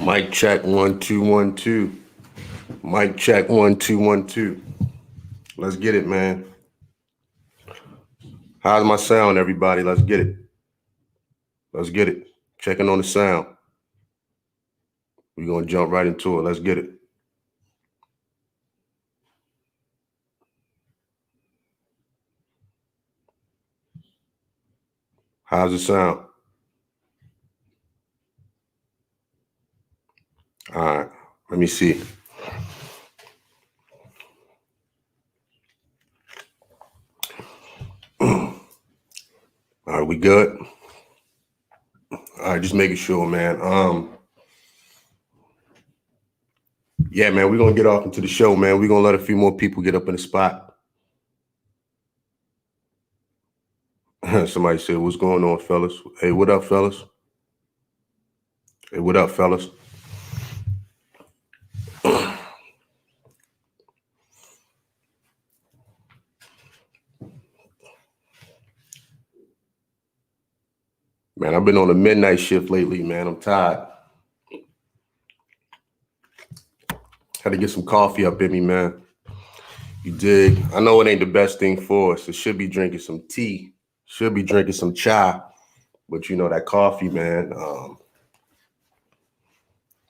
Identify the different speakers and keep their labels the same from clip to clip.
Speaker 1: Mic check 1 2 1 2. Mic check 1 2 1 2. Let's get it, man. How's my sound, everybody? Let's get it. Let's get it. Checking on the sound. We're gonna jump right into it. Let's get it. How's it sound? All right. Let me see. All right, we good? All right, just making sure, man. Yeah, man, we're gonna get off into the show, man. We're gonna let a few more people get up in the spot. Somebody said, "What's going on, fellas?" Hey, what up, fellas? Hey, what up, fellas? Man, I've been on a midnight shift lately, man. I'm tired. Had to get some coffee up in me, man. You dig? I know it ain't the best thing for us. It should be drinking some tea, should be drinking some chai, but you know that coffee, man.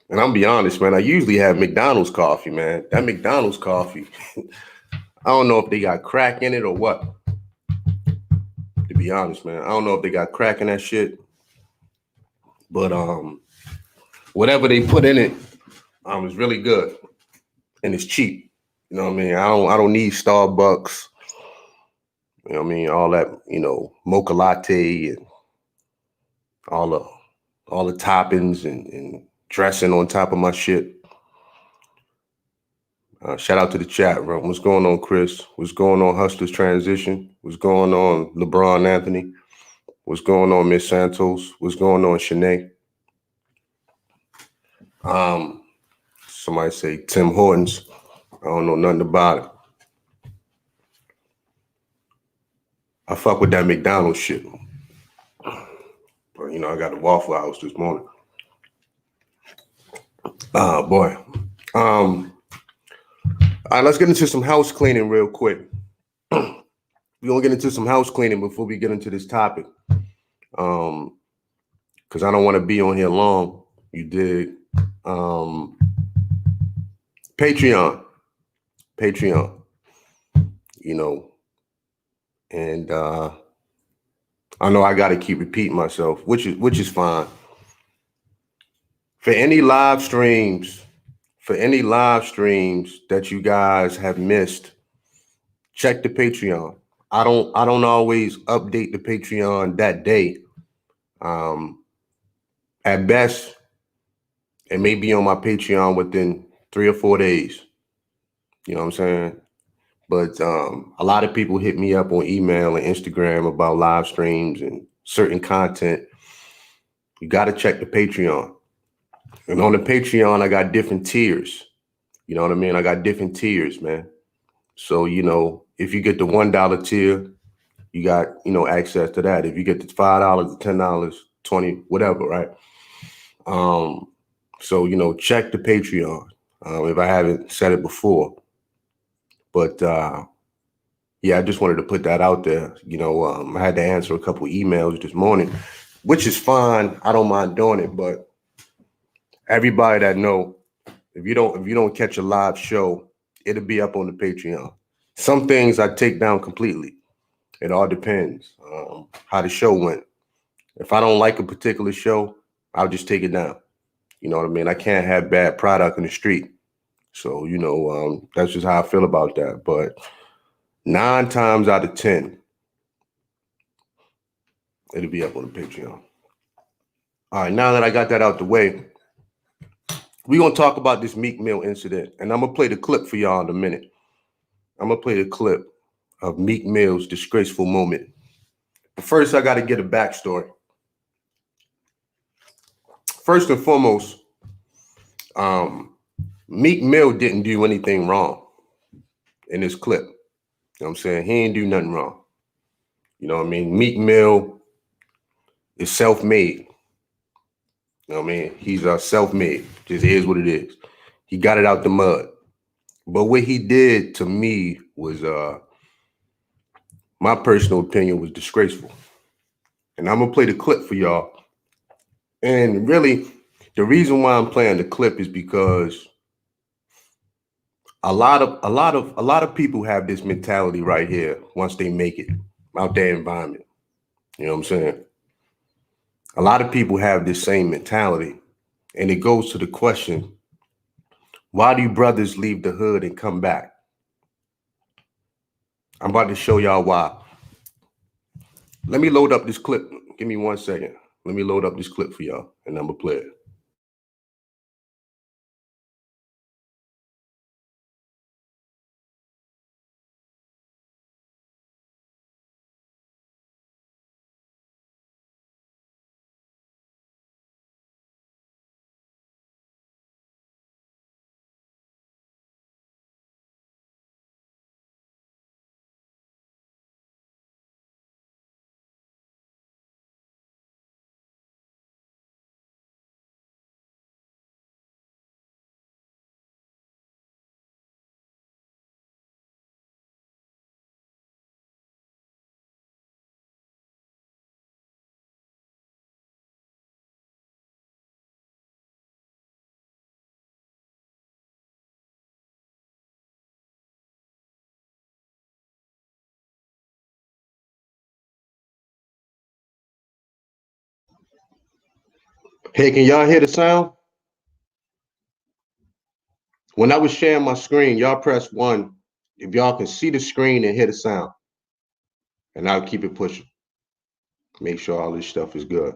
Speaker 1: And I'm be honest, man. I usually have McDonald's coffee, man. That McDonald's coffee, I don't know if they got crack in it or what. To be honest, man, I don't know if they got crack in that shit, but whatever they put in it, is really good and it's cheap. You know what I mean? I don't need Starbucks. You know what I mean? All that, mocha latte and all the toppings and dressing on top of my shit. Shout out to the chat room. What's going on, Chris? What's going on, Hustlers Transition? What's going on, LeBron Anthony? What's going on, Miss Santos? What's going on, Shanae? Somebody say Tim Hortons. I don't know nothing about it. I fuck with that McDonald's shit. But, I got a Waffle House this morning. Boy. All right, let's get into some house cleaning real quick. We're going to get into some house cleaning before we get into this topic. Because I don't want to be on here long. You dig? Patreon. And I know I got to keep repeating myself, which is fine. For any live streams that you guys have missed, check the Patreon. I don't always update the Patreon that day. At best, it may be on my Patreon within 3 or 4 days. You know what I'm saying? But a lot of people hit me up on email and Instagram about live streams and certain content. You got to check the Patreon. And on the Patreon, I got different tiers. You know what I mean? I got different tiers, man. So, if you get the $1 tier, you got, access to that. If you get the $5, $10, $20, whatever, right? So, check the Patreon if I haven't said it before. But, yeah, I just wanted to put that out there. I had to answer a couple emails this morning, which is fine. I don't mind doing it, but everybody that know, if you don't catch a live show, it'll be up on the Patreon. Some things I take down completely. It all depends how the show went. If I don't like a particular show, I'll just take it down. You know what I mean? I can't have bad product in the street. So, that's just how I feel about that. But 9 times out of 10, it'll be up on the Patreon. All right, now that I got that out the way, we're going to talk about this Meek Mill incident. And I'm going to play the clip for y'all in a minute. I'm going to play the clip of Meek Mill's disgraceful moment. But first, I got to get a backstory. First and foremost, Meek Mill didn't do anything wrong in this clip. You know what I'm saying? He ain't do nothing wrong. You know what I mean? Meek Mill is self-made. You know what I mean? He's self-made. Just is what it is. He got it out the mud. But what he did to me was, my personal opinion, was disgraceful. And I'm gonna play the clip for y'all. And really, the reason why I'm playing the clip is because a lot of people have this mentality right here once they make it out their environment. You know what I'm saying? A lot of people have this same mentality, and it goes to the question, why do brothers leave the hood and come back? I'm about to show y'all why. Let me load up this clip. Give me 1 second. Let me load up this clip for y'all, and I'm gonna play it. Hey, can y'all hear the sound? When I was sharing my screen, y'all press 1 if y'all can see the screen and hear the sound. And I'll keep it pushing. Make sure all this stuff is good.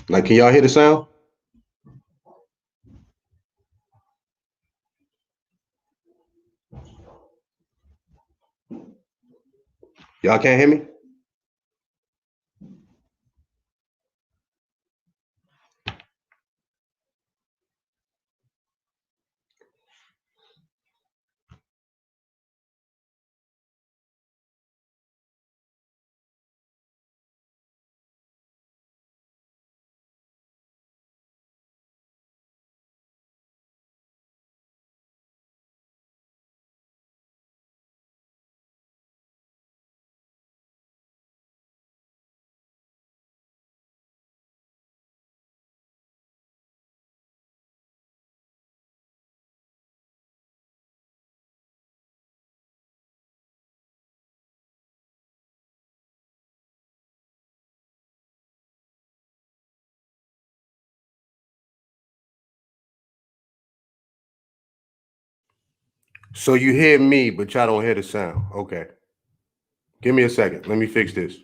Speaker 1: Like, can y'all hear the sound? Y'all can't hear me? So you hear me, but y'all don't hear the sound. Okay. Give me a second. Let me fix this.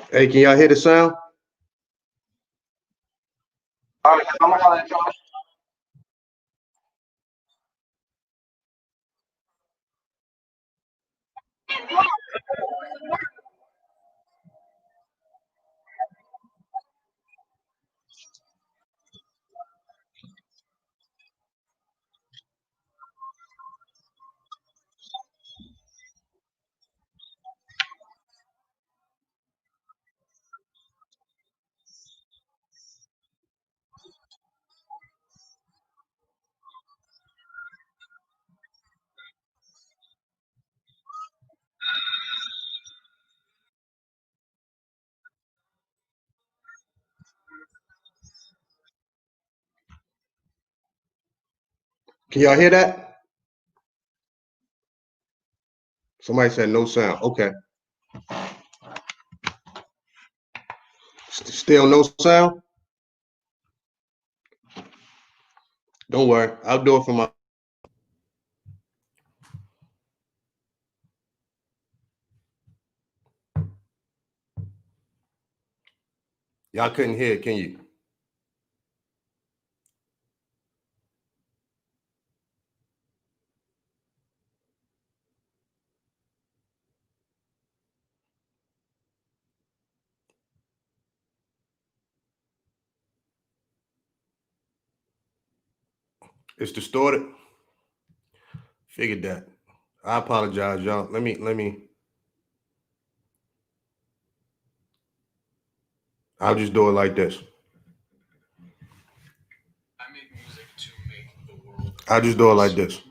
Speaker 1: Hey, can y'all hear the sound? All right, I'm gonna let y'all. Can y'all hear that? Somebody said no sound. Okay. Still no sound? Don't worry. I'll do it from my. Y'all couldn't hear it, can you? It's distorted. Figured that. I apologize, y'all. Let me. I'll just do it like this. I'll just do it like this.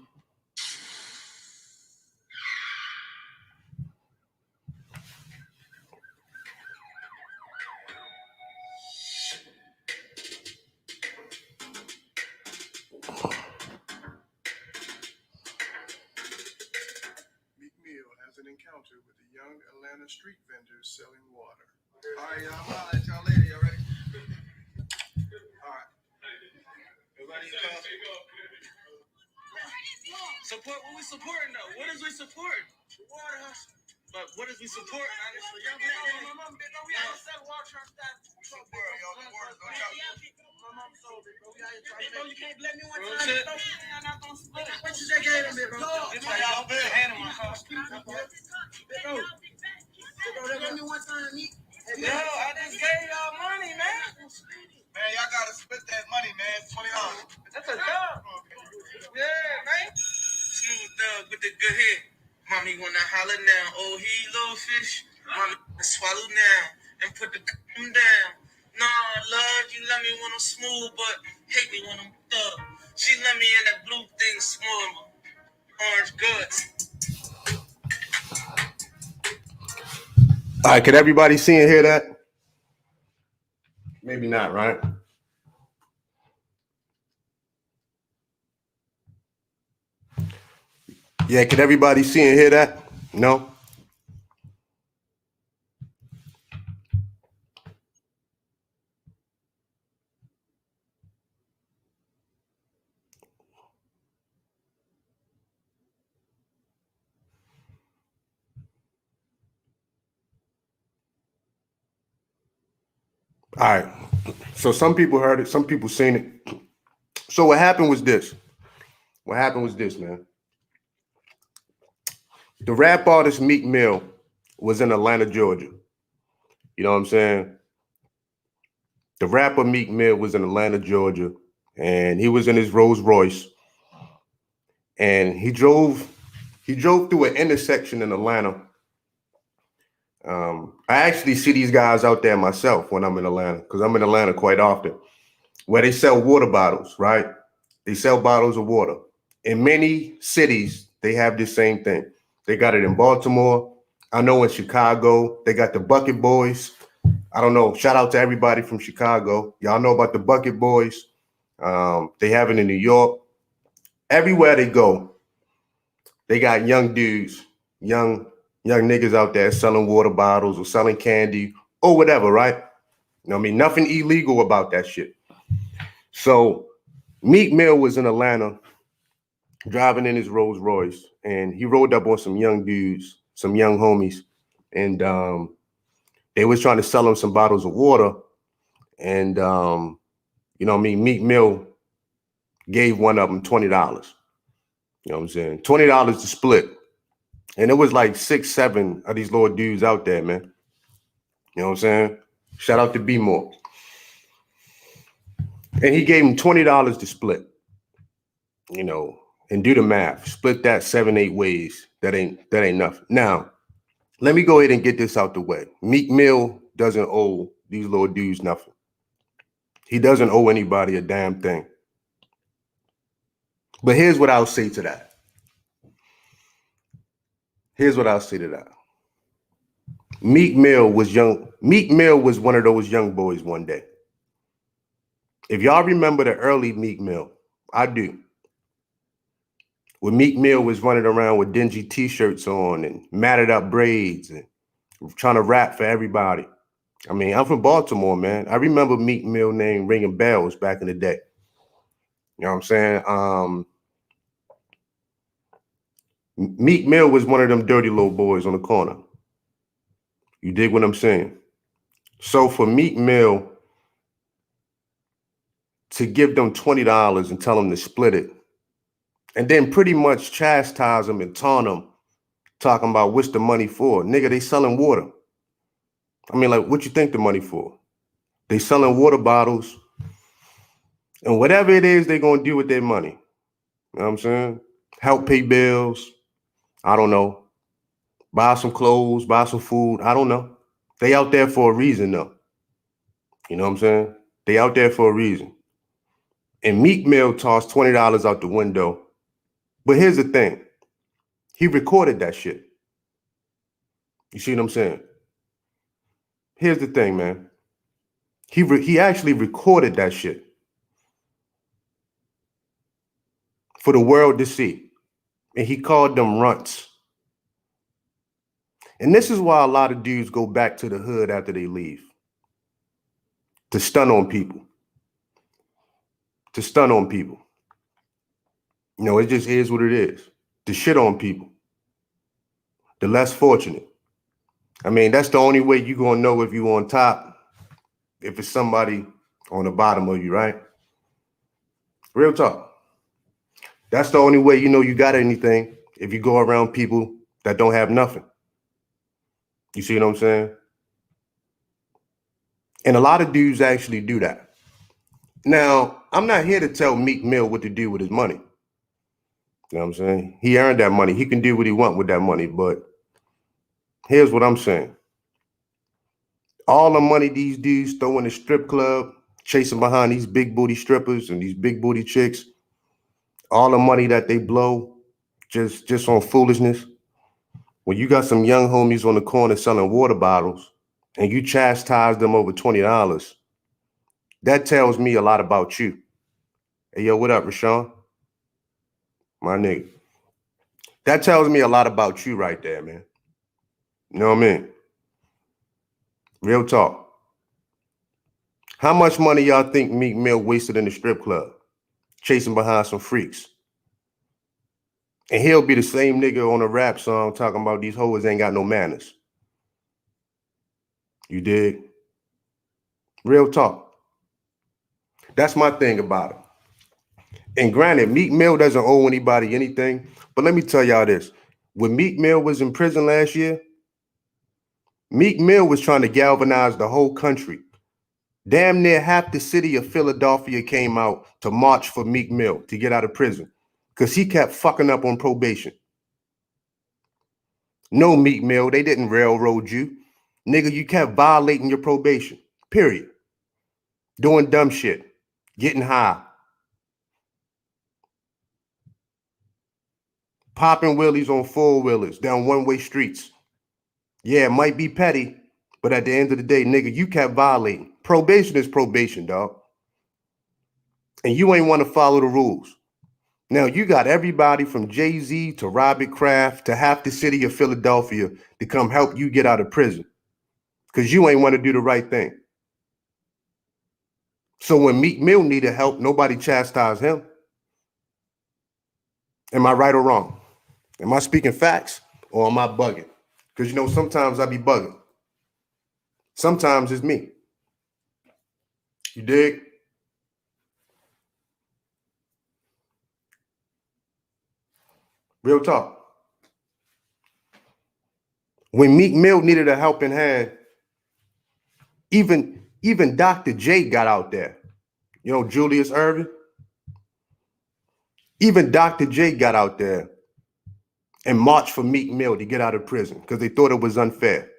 Speaker 1: Meek Mill has an encounter with a young Atlanta street vendor selling water. All right, y'all. I'll let y'all later. Y'all ready? All right. Everybody support what we supporting though. What is we supporting? Water hustle. But what is we supporting? Honestly, young black man. We out here selling water truck stuff. My mom sold it, bro. We out here trying to. You can't blame me one time. I'm not gonna split it. What you just gave them, bro? It's like y'all big hand in my car. Bro, they gave me one time, Meek. Yo, I just gave y'all money, man. Man, y'all gotta split that money, man. $20. That's a job. Yeah, man. Smooth thug with the good hit. Mommy wanna holler now. Oh, he little fish. Mommy swallow now and put the down. Nah, love, you let me when I'm smooth, but hate me when I'm thug. She let me in that blue thing small. Orange guts. All right, could everybody see and hear that? Maybe not, right? Yeah, could everybody see and hear that? No? All right. So some people heard it, some people seen it. So what happened was this. What happened was this, man. The rap artist Meek Mill was in Atlanta, Georgia. You know what I'm saying? The rapper Meek Mill was in Atlanta, Georgia, and he was in his Rolls Royce, and he drove through an intersection in Atlanta. I actually see these guys out there myself when I'm in Atlanta, because I'm in Atlanta quite often, where they sell water bottles, right? They sell bottles of water. In many cities, they have this same thing. They got it in Baltimore. I know in Chicago, they got the Bucket Boys. I don't know. Shout out to everybody from Chicago. Y'all know about the Bucket Boys. They have it in New York. Everywhere they go, they got young dudes, young niggas out there selling water bottles or selling candy or whatever, right? You know what I mean? Nothing illegal about that shit. So Meek Mill was in Atlanta driving in his Rolls Royce, and he rolled up on some young dudes, some young homies, and They was trying to sell him some bottles of water, and you know what I mean, Meek Mill gave one of them $20. You know what I'm saying? $20 to split. And it was like 6, 7 of these little dudes out there, man. You know what I'm saying? Shout out to B-More. And he gave him $20 to split. You know, and do the math. Split that 7, 8 ways. That ain't nothing. Now, let me go ahead and get this out the way. Meek Mill doesn't owe these little dudes nothing. He doesn't owe anybody a damn thing. But here's what I'll say to that. Meek Mill was young. Meek Mill was one of those young boys one day. If y'all remember the early Meek Mill, I do. When Meek Mill was running around with dingy t-shirts on and matted up braids and trying to rap for everybody. I mean, I'm from Baltimore, man. I remember Meek Mill name ringing bells back in the day. You know what I'm saying? Meek Mill was one of them dirty little boys on the corner. You dig what I'm saying? So for Meek Mill to give them $20 and tell them to split it, and then pretty much chastise them and taunt them, talking about what's the money for? Nigga, they selling water. I mean, like, what you think the money for? They selling water bottles, and whatever it is they're going to do with their money. You know what I'm saying? Help pay bills. I don't know. Buy some clothes, buy some food. I don't know. They out there for a reason, though. You know what I'm saying? They out there for a reason. And Meek Mill tossed $20 out the window. But here's the thing. He recorded that shit. You see what I'm saying? Here's the thing, man. He actually recorded that shit for the world to see. And he called them runts. And this is why a lot of dudes go back to the hood after they leave. To stun on people. To stun on people. You know, it just is what it is. To shit on people. The less fortunate. I mean, that's the only way you're going to know if you're on top, if it's somebody on the bottom of you, right? Real talk. That's the only way you know you got anything, if you go around people that don't have nothing. You see what I'm saying? And a lot of dudes actually do that. Now, I'm not here to tell Meek Mill what to do with his money. You know what I'm saying? He earned that money. He can do what he wants with that money. But here's what I'm saying. All the money these dudes throw in the strip club, chasing behind these big booty strippers and these big booty chicks, all the money that they blow just on foolishness. When you got some young homies on the corner selling water bottles and you chastise them over $20, that tells me a lot about you. Hey, yo, what up, Rashawn? My nigga. That tells me a lot about you right there, man. You know what I mean? Real talk. How much money y'all think Meek Mill wasted in the strip club? Chasing behind some freaks. And he'll be the same nigga on a rap song talking about these hoes ain't got no manners. You dig? Real talk. That's my thing about it. And granted, Meek Mill doesn't owe anybody anything. But let me tell y'all this. When Meek Mill was in prison last year, Meek Mill was trying to galvanize the whole country. Damn near half the city of Philadelphia came out to march for Meek Mill to get out of prison because he kept fucking up on probation. No, Meek Mill, they didn't railroad you. Nigga, you kept violating your probation, period. Doing dumb shit, getting high, popping wheelies on four-wheelers down one-way streets. Yeah, it might be petty, but at the end of the day, nigga, you kept violating. Probation is probation, dog. And you ain't want to follow the rules. Now, you got everybody from Jay-Z to Robert Kraft to half the city of Philadelphia to come help you get out of prison because you ain't want to do the right thing. So when Meek Mill needed help, nobody chastised him. Am I right or wrong? Am I speaking facts or am I bugging? Because, you know, sometimes I be bugging. Sometimes it's me. You dig? Real talk. When Meek Mill needed a helping hand, even Dr. J got out there. You know, Julius Erving? Even Dr. J got out there and marched for Meek Mill to get out of prison because they thought it was unfair.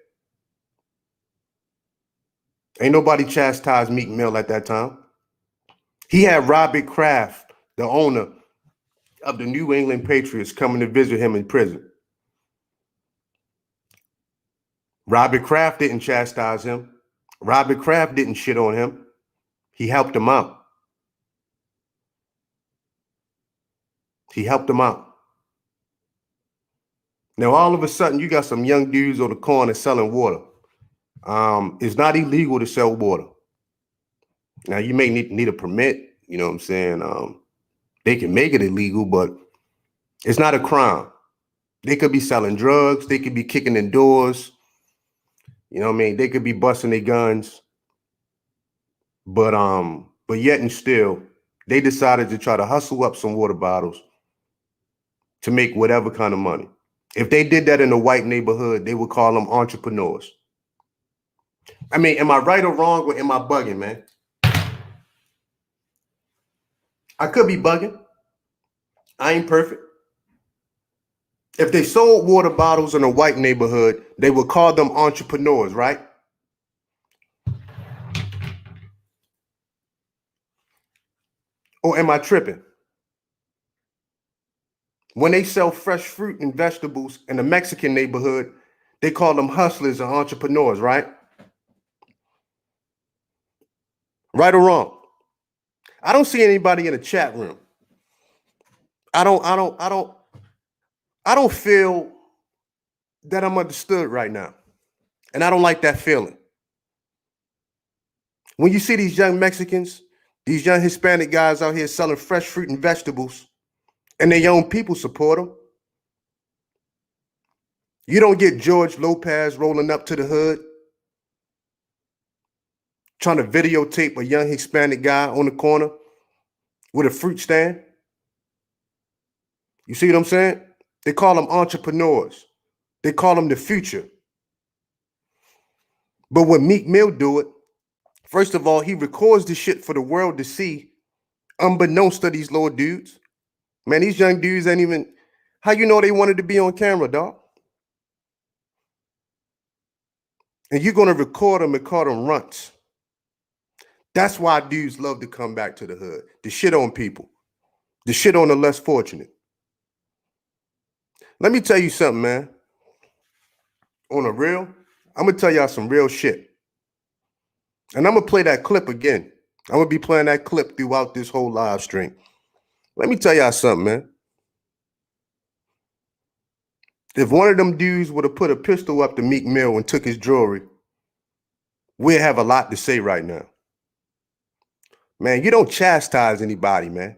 Speaker 1: Ain't nobody chastised Meek Mill at that time. He had Robert Kraft, the owner of the New England Patriots, coming to visit him in prison. Robert Kraft didn't chastise him. Robert Kraft didn't shit on him. He helped him out. He helped him out. Now, all of a sudden, you got some young dudes on the corner selling water. It's not illegal to sell water. Now, you may need a permit, you know what I'm saying? They can make it illegal, but it's not a crime. They could be selling drugs. They could be kicking in doors. You know what I mean? They could be busting their guns. But yet and still, they decided to try to hustle up some water bottles to make whatever kind of money. If they did that in a white neighborhood, they would call them entrepreneurs. I mean, am I right or wrong, or am I bugging, man? I could be bugging. I ain't perfect. If they sold water bottles in a white neighborhood, they would call them entrepreneurs, right? Or am I tripping? When they sell fresh fruit and vegetables in a Mexican neighborhood, they call them hustlers and entrepreneurs, right? Right or wrong? I don't see anybody in the chat room. I don't feel that I'm understood right now. And I don't like that feeling. When you see these young Mexicans, these young Hispanic guys out here selling fresh fruit and vegetables, and their own people support them, you don't get George Lopez rolling up to the hood trying to videotape a young Hispanic guy on the corner with a fruit stand. You see what I'm saying? They call them entrepreneurs. They call them the future. But when Meek Mill do it, first of all, he records the shit for the world to see, unbeknownst to these little dudes. Man, these young dudes ain't even, how you know they wanted to be on camera, dog? And you're going to record them and call them runts. That's why dudes love to come back to the hood, to shit on people, to shit on the less fortunate. Let me tell you something, man. On a real, I'm going to tell y'all some real shit. And I'm going to play that clip again. I'm going to be playing that clip throughout this whole live stream. Let me tell y'all something, man. If one of them dudes would have put a pistol up to Meek Mill and took his jewelry, we'd have a lot to say right now. Man, you don't chastise anybody, man.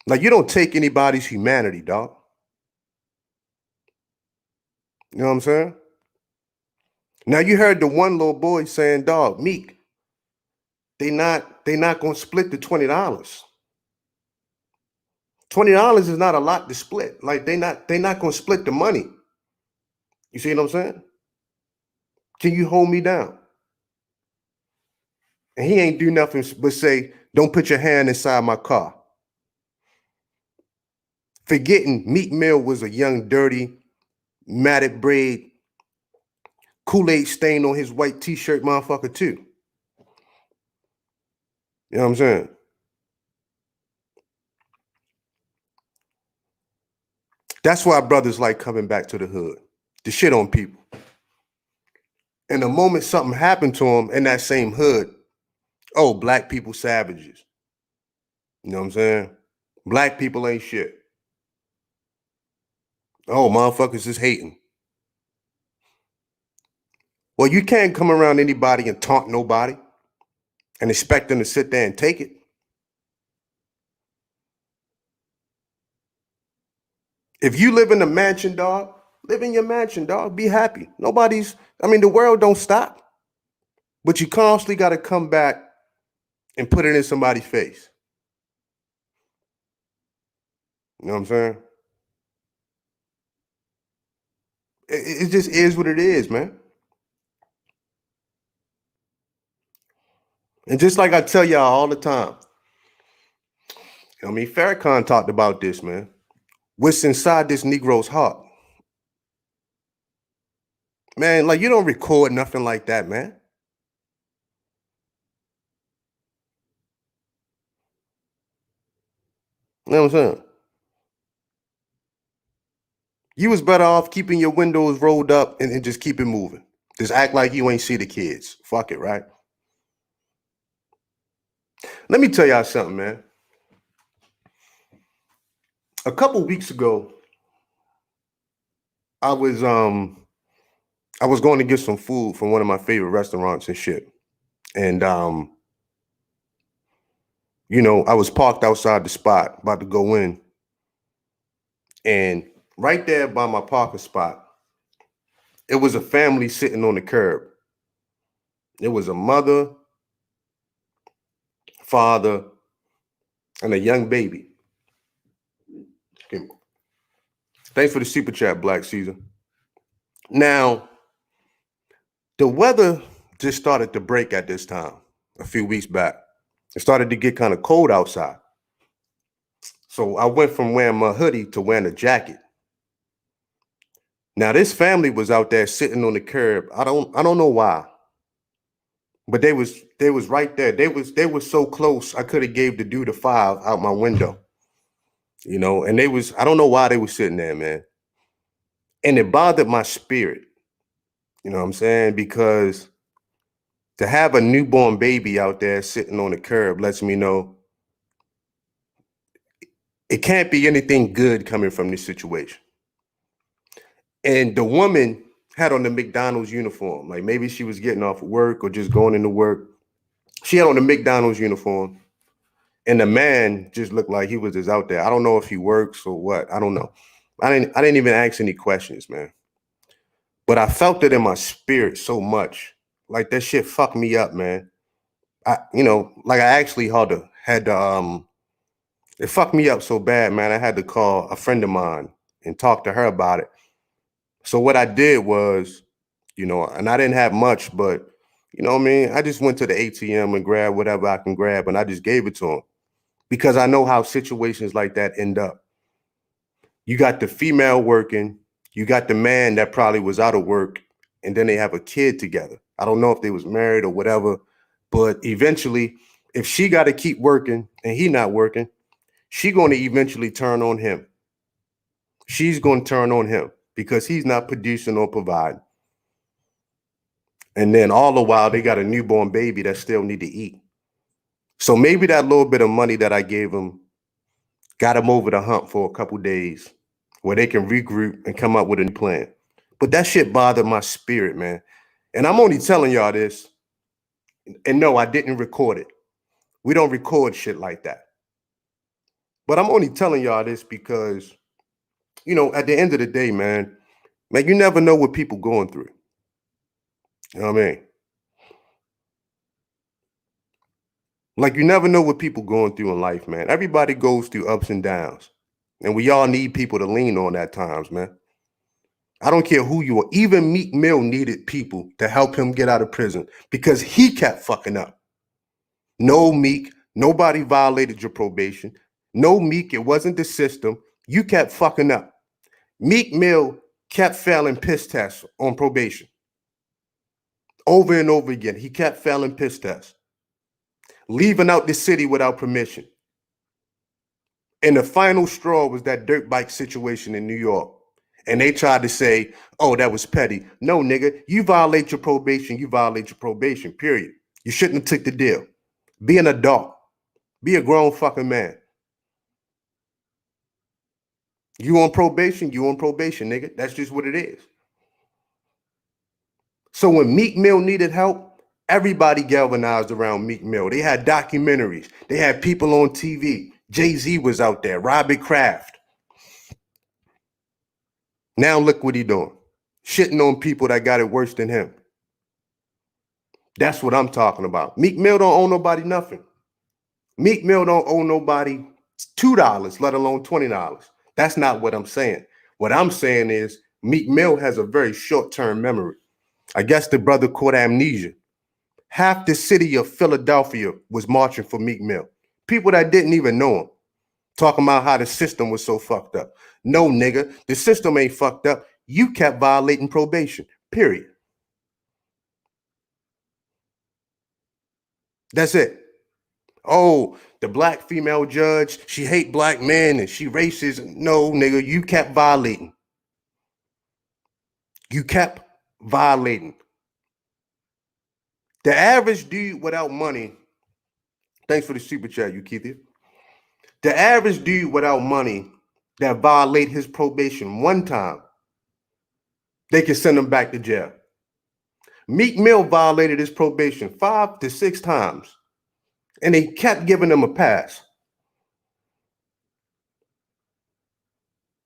Speaker 1: Like, you don't take anybody's humanity, dog. You know what I'm saying? Now, you heard the one little boy saying, dog, Meek, they not going to split the $20. $20 is not a lot to split. Like, they not going to split the money. You see what I'm saying? Can you hold me down? And he ain't do nothing but say, don't put your hand inside my car. Forgetting Meek Mill was a young, dirty, matted braid, Kool-Aid stain on his white t-shirt motherfucker too. You know what I'm saying? That's why brothers like coming back to the hood, to shit on people. And the moment something happened to them in that same hood, oh, black people savages. You know what I'm saying? Black people ain't shit. Oh, motherfuckers is hating. Well, you can't come around anybody and taunt nobody and expect them to sit there and take it. If you live in a mansion, dog, live in your mansion, dog. Be happy. I mean, the world don't stop, but you constantly got to come back and put it in somebody's face. You know what I'm saying? It just is what it is, man. And just like I tell y'all all the time, I mean, Farrakhan talked about this, man. What's inside this Negro's heart? Man, like you don't record nothing like that, man. You know what I'm saying? You was better off keeping your windows rolled up and just keep it moving. Just act like you ain't see the kids. Fuck it, right? Let me tell y'all something, man. A couple weeks ago, I was I was going to get some food from one of my favorite restaurants and shit. And I was parked outside the spot, about to go in. And right there by my parking spot, it was a family sitting on the curb. It was a mother, father, and a young baby. Okay. Thanks for the super chat, Black Caesar. Now, the weather just started to break at this time a few weeks back. It started to get kind of cold outside. So I went from wearing my hoodie to wearing a jacket. Now this family was out there sitting on the curb. I don't know why. But they was right there. They was so close. I could have gave the dude a 5 out my window. And I don't know why they was sitting there, man. And it bothered my spirit. You know what I'm saying? Because to have a newborn baby out there sitting on the curb lets me know it can't be anything good coming from this situation. And the woman had on the McDonald's uniform. Like maybe she was getting off of work or just going into work. She had on the McDonald's uniform. And the man just looked like he was just out there. I don't know if he works or what. I don't know. I didn't even ask any questions, man. But I felt it in my spirit so much. Like that shit fucked me up, man. I actually had to it fucked me up so bad, man. I had to call a friend of mine and talk to her about it. So what I did was, and I didn't have much, but you know what I mean? I just went to the ATM and grabbed whatever I can grab, and I just gave it to him. Because I know how situations like that end up. You got the female working, you got the man that probably was out of work, and then they have a kid together. I don't know if they was married or whatever, but eventually, if she got to keep working and he not working, she going to eventually turn on him. She's going to turn on him because he's not producing or providing. And then all the while, they got a newborn baby that still need to eat. So maybe that little bit of money that I gave him got him over the hump for a couple days where they can regroup and come up with a new plan. But that shit bothered my spirit, man. And I'm only telling y'all this. And no, I didn't record it. We don't record shit like that. But I'm only telling y'all this because, at the end of the day, man, you never know what people going through. You know what I mean? Like you never know what people going through in life, man. Everybody goes through ups and downs. And we all need people to lean on at times, man. I don't care who you are. Even Meek Mill needed people to help him get out of prison because he kept fucking up. No, Meek, nobody violated your probation. No, Meek, it wasn't the system. You kept fucking up. Meek Mill kept failing piss tests on probation. Over and over again, he kept failing piss tests. Leaving out the city without permission. And the final straw was that dirt bike situation in New York. And they tried to say, oh, that was petty. No, nigga, you violate your probation, period. You shouldn't have took the deal. Be an adult. Be a grown fucking man. You on probation, nigga. That's just what it is. So when Meek Mill needed help, everybody galvanized around Meek Mill. They had documentaries. They had people on TV. Jay-Z was out there. Robert Kraft. Now look what he doing. shitting on people that got it worse than him. That's what I'm talking about. Meek Mill don't owe nobody nothing. Meek Mill don't owe nobody $2, let alone $20. That's not what I'm saying. What I'm saying is Meek Mill has a very short-term memory. I guess the brother caught amnesia. Half the city of Philadelphia was marching for Meek Mill. People that didn't even know him, talking about how the system was so fucked up. No, nigga, the system ain't fucked up. You kept violating probation, period. That's it. Oh, the black female judge, she hate black men and she racist. No, nigga, you kept violating. You kept violating. The average dude without money, thanks for the super chat, you Keithia. The average dude without money that violate his probation one time, they can send him back to jail. Meek Mill violated his probation 5 to 6 times, and they kept giving him a pass.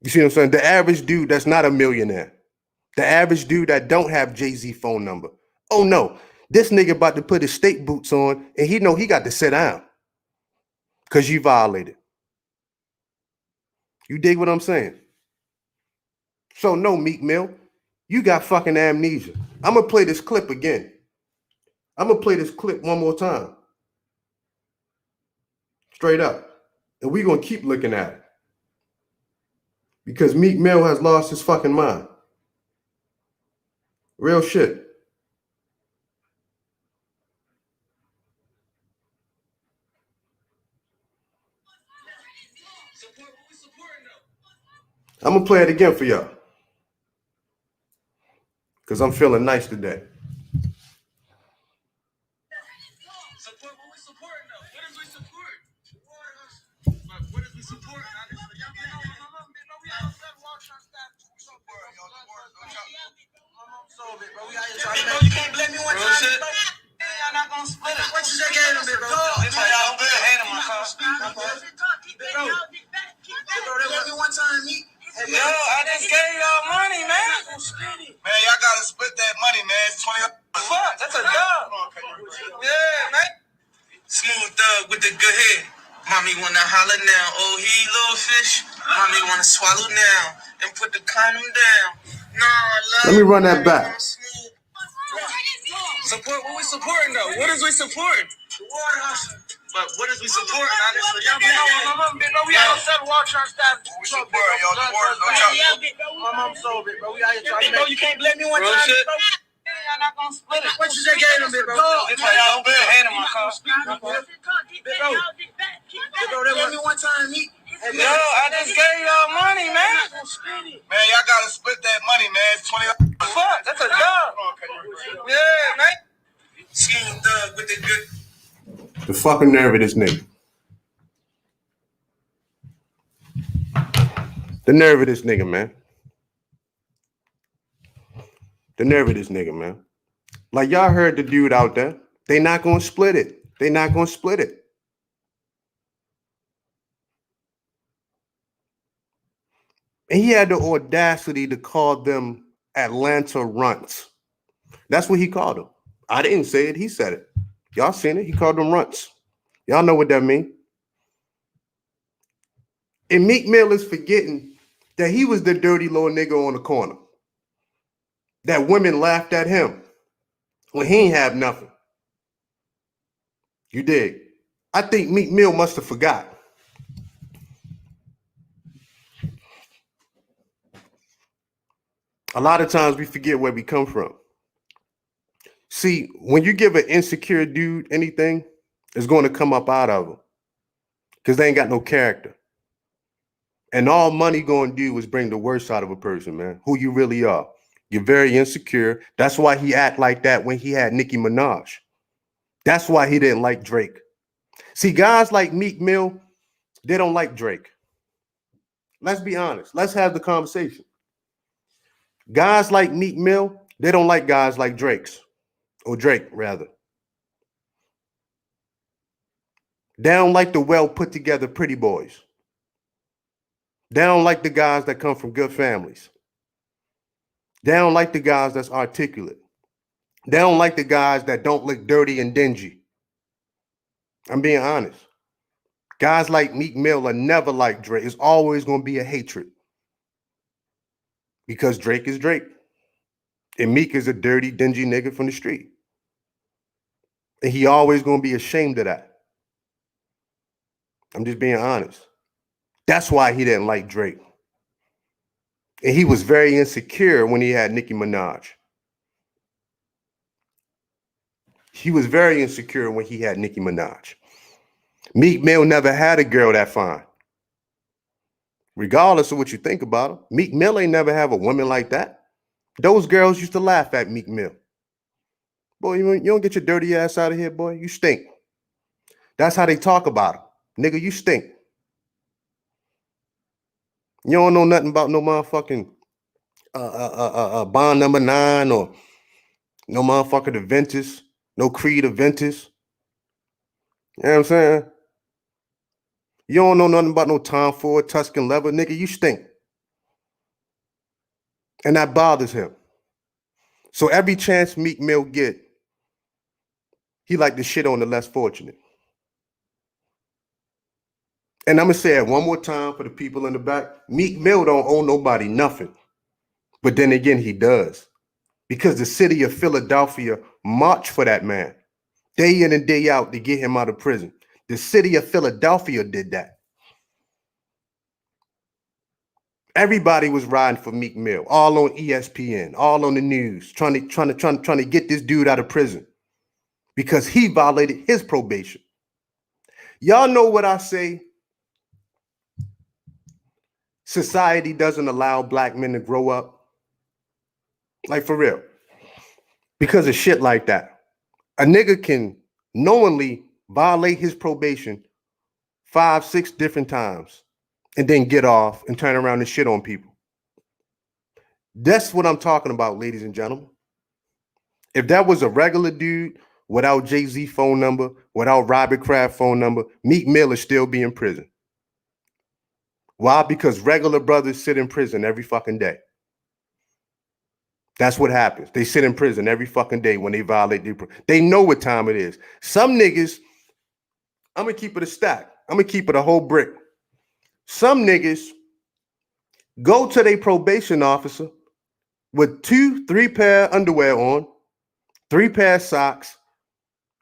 Speaker 1: You see what I'm saying? The average dude that's not a millionaire, the average dude that don't have Jay-Z phone number. Oh no, this nigga about to put his state boots on, and he know he got to sit down because you violated. You dig what I'm saying? So no, Meek Mill, you got fucking amnesia. I'm gonna play this clip again. I'm gonna play this clip one more time. Straight up. And we're gonna keep looking at it. Because Meek Mill has lost his fucking mind. Real shit. I'm gonna play it again for y'all. Because I'm feeling nice today. Support what we supporting though. What is we support? What is we supporting? You can't blame me one time. Y'all not gonna split it. What you just gave them, bro? It's like y'all good hand in my car. Bro, they let me one time, Meek. Yo, I just gave y'all money, man. Man, y'all gotta split that money, man. It's 20. Fuck, that's a dub. Yeah, man. Smooth thug with the good head. Mommy wanna holler now. Oh, he little fish. Mommy wanna swallow now and put the condom down. No, I love. Let me run that back. Support what we supporting though. What is we supporting? The water hustle. But what is we supporting, honestly? Y'all been we out on water trying to stop. We supporting y'all. The water, my mom sold it, bro. We out here trying to. You can't blame me one time, bro. Y'all not gonna split it. What you just gave them, bro? It's like y'all good hand in my car. Bro, they let me one time, Meek. Yo, I just gave y'all money, man. Man, y'all gotta split that money, man. It's 20. Fuck, that's a dub. Yeah, man. Smooth thug with the good. The fucking nerve of this nigga. The nerve of this nigga, man. The nerve of this nigga, man. Like y'all heard the dude out there. They not gonna split it. They not gonna split it. And he had the audacity to call them Atlanta runts. That's what he called them. I didn't say it. He said it. Y'all seen it. He called them runts. Y'all know what that means. And Meek Mill is forgetting that he was the dirty little nigga on the corner. That women laughed at him when he ain't have nothing. You dig? I think Meek Mill must have forgot. A lot of times we forget where we come from. See, when you give an insecure dude anything, it's going to come up out of him because they ain't got no character. And all money going to do is bring the worst out of a person, man, who you really are. You're very insecure. That's why he act like that when he had Nicki Minaj. That's why he didn't like Drake. See, guys like Meek Mill, they don't like Drake. Let's be honest. Let's have the conversation. Guys like Meek Mill, they don't like guys like Drake's. Or Drake, rather. They don't like the well put together pretty boys. They don't like the guys that come from good families. They don't like the guys that's articulate. They don't like the guys that don't look dirty and dingy. I'm being honest. Guys like Meek Mill are never like Drake. It's always going to be a hatred because Drake is Drake. And Meek is a dirty, dingy nigga from the street. And he always going to be ashamed of that. I'm just being honest. That's why he didn't like Drake. And he was very insecure when he had Nicki Minaj. He was very insecure when he had Nicki Minaj. Meek Mill never had a girl that fine. Regardless of what you think about him, Meek Mill ain't never have a woman like that. Those girls used to laugh at Meek Mill. Boy, you don't get your dirty ass out of here, boy. You stink. That's how they talk about him. Nigga, you stink. You don't know nothing about no motherfucking Bond number 9 or no motherfucking Aventus, no Creed Aventus. You know what I'm saying? You don't know nothing about no Tom Ford, Tuscan leather. Nigga, you stink. And that bothers him. So every chance Meek Mill get, he like to shit on the less fortunate. And I'm going to say it one more time for the people in the back. Meek Mill don't owe nobody nothing. But then again, he does. Because the city of Philadelphia marched for that man. Day in and day out to get him out of prison. The city of Philadelphia did that. Everybody was riding for Meek Mill, all on ESPN, all on the news, trying to get this dude out of prison because he violated his probation. Y'all know what I say? Society doesn't allow black men to grow up. Like, for real. Because of shit like that. A nigga can knowingly violate his probation 5, 6 different times and then get off and turn around and shit on people. That's what I'm talking about, ladies and gentlemen. If that was a regular dude without Jay-Z phone number, without Robert Kraft phone number, Meek Mill would still be in prison. Why? Because regular brothers sit in prison every fucking day. That's what happens. They sit in prison every fucking day when they violate they know what time it is. Some niggas, I'm going to keep it a stack. I'm going to keep it a whole brick. Some niggas go to their probation officer with 2, 3 pair of underwear on, 3 pair of socks,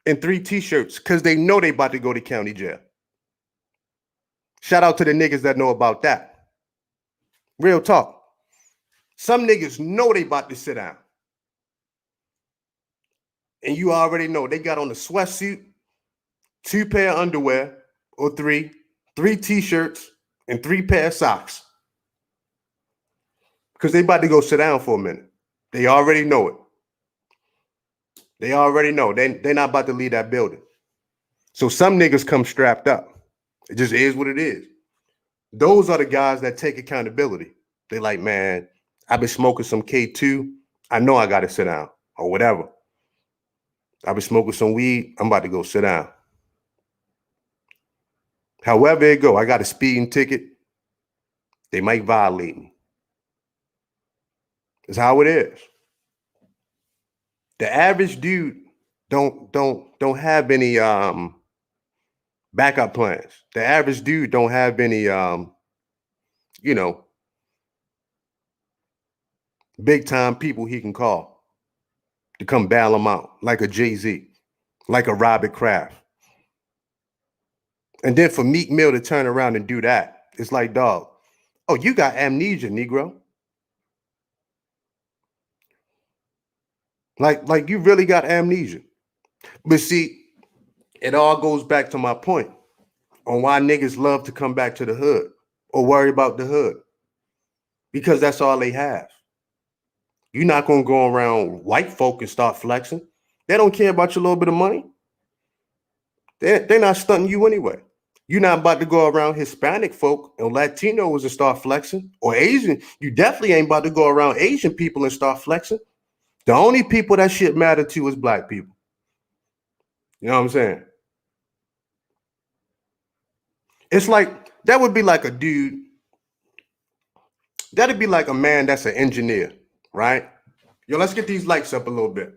Speaker 1: and 3 t-shirts because they know they about to go to county jail. Shout out to the niggas that know about that. Real talk. Some niggas know they about to sit down. And you already know they got on a sweatsuit, 2 pair of underwear, or 3 t-shirts, and 3 pair of socks. Because they about to go sit down for a minute. They already know it. They already know. They're not about to leave that building. So some niggas come strapped up. It just is what it is. Those are the guys that take accountability. They like, man, I've been smoking some K2. I know I got to sit down or whatever. I've been smoking some weed. I'm about to go sit down. However it go, I got a speeding ticket. They might violate me. That's how it is. The average dude don't have any backup plans. The average dude don't have any big time people he can call to come bail him out, like a Jay-Z, like a Robert Kraft. And then for Meek Mill to turn around and do that, it's like, dog, oh, you got amnesia, Negro. Like you really got amnesia. But see, it all goes back to my point on why niggas love to come back to the hood or worry about the hood. Because that's all they have. You're not going to go around white folk and start flexing. They don't care about your little bit of money. They're not stunting you anyway. You're not about to go around Hispanic folk and Latinos and start flexing, or Asian. You definitely ain't about to go around Asian people and start flexing. The only people that shit matter to is black people. You know what I'm saying? It's like, that would be like a dude. That'd be like a man that's an engineer, right? Yo, let's get these likes up a little bit.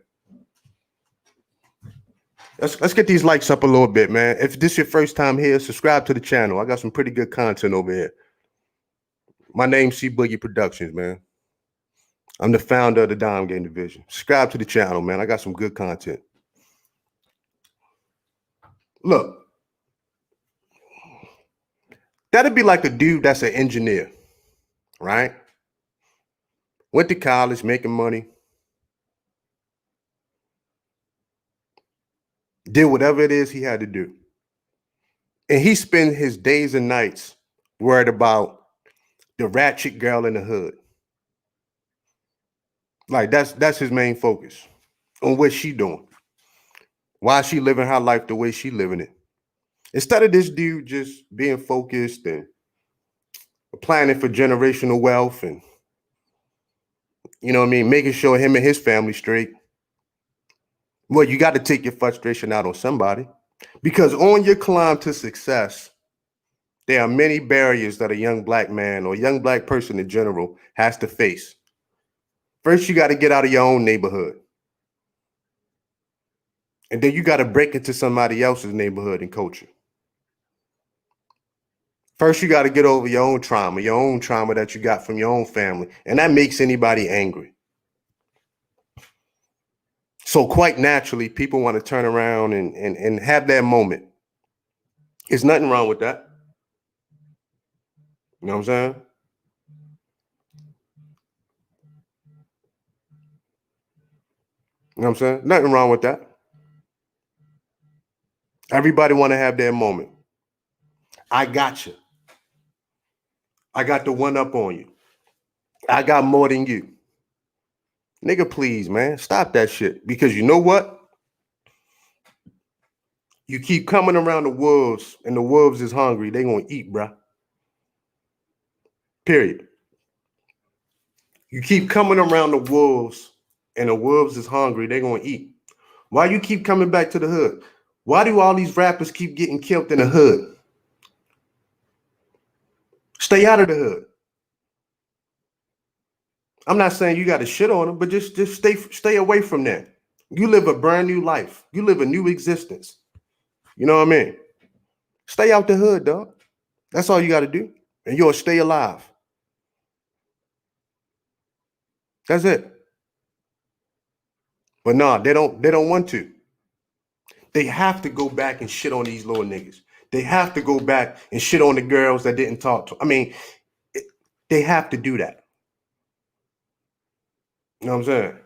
Speaker 1: Let's get these likes up a little bit, man. If this is your first time here, subscribe to the channel. I got some pretty good content over here. My name's C Boogie Productions, man. I'm the founder of the Dime Game Division. Subscribe to the channel, man. I got some good content. Look, that'd be like a dude that's an engineer, right? Went to college, making money. Did whatever it is he had to do. And he spent his days and nights worried about the ratchet girl in the hood. Like that's his main focus on what she doing. Why she living her life the way she living it. Instead of this dude just being focused and planning for generational wealth and, you know what I mean, making sure him and his family straight. Well, you got to take your frustration out on somebody, because on your climb to success, there are many barriers that a young black man or young black person in general has to face. First, you got to get out of your own neighborhood. And then you got to break into somebody else's neighborhood and culture. First, you got to get over your own trauma that you got from your own family. And that makes anybody angry. So quite naturally, people want to turn around and have that moment. There's nothing wrong with that. You know what I'm saying? You know what I'm saying? Nothing wrong with that. Everybody want to have their moment. I got you. I got the one up on you. I got more than you. Nigga, please, man, stop that shit. Because you know what? You keep coming around the wolves and the wolves is hungry. They gonna eat, bruh. Period. You keep coming around the wolves and the wolves is hungry. They gonna eat. Why you keep coming back to the hood? Why do all these rappers keep getting killed in the hood? Stay out of the hood. I'm not saying you got to shit on them, but just stay away from that. You live a brand new life. You live a new existence. You know what I mean? Stay out the hood, dog. That's all you got to do. And you'll stay alive. That's it. But nah, they don't want to. They have to go back and shit on these little niggas. They have to go back and shit on the girls that didn't talk to. I mean, they have to do that. You know what I'm saying?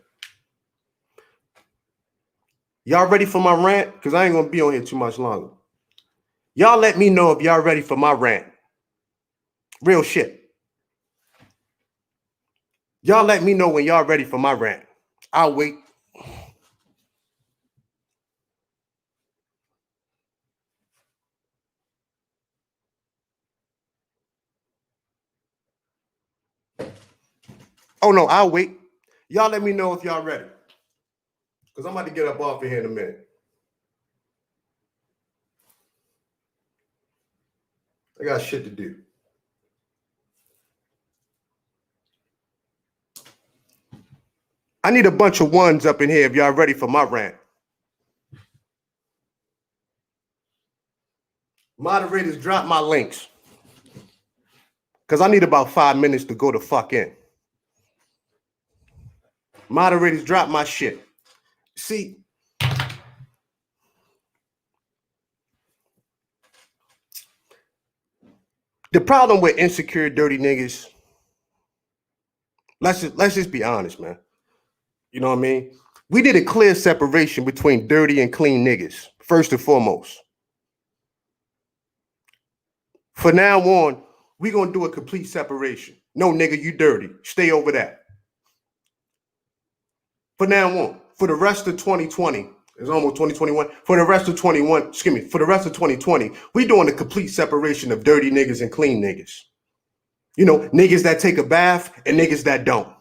Speaker 1: Y'all ready for my rant? Because I ain't going to be on here too much longer. Y'all let me know if y'all ready for my rant. Real shit. Y'all let me know when y'all ready for my rant. I'll wait. Oh, no, I'll wait. Y'all let me know if y'all ready. Because I'm about to get up off of here in a minute. I got shit to do. I need a bunch of ones up in here if y'all ready for my rant. Moderators, drop my links. Because I need about 5 minutes to go the fuck in. Moderators, drop my shit. See, the problem with insecure, dirty niggas, let's just be honest, man. You know what I mean? We did a clear separation between dirty and clean niggas, first and foremost. For now on, we gonna do a complete separation. No, nigga, you dirty. Stay over that. For now on, for the rest of 2020, it's almost 2021. For the rest of 2020, we doing a complete separation of dirty niggas and clean niggas. You know, niggas that take a bath and niggas that don't.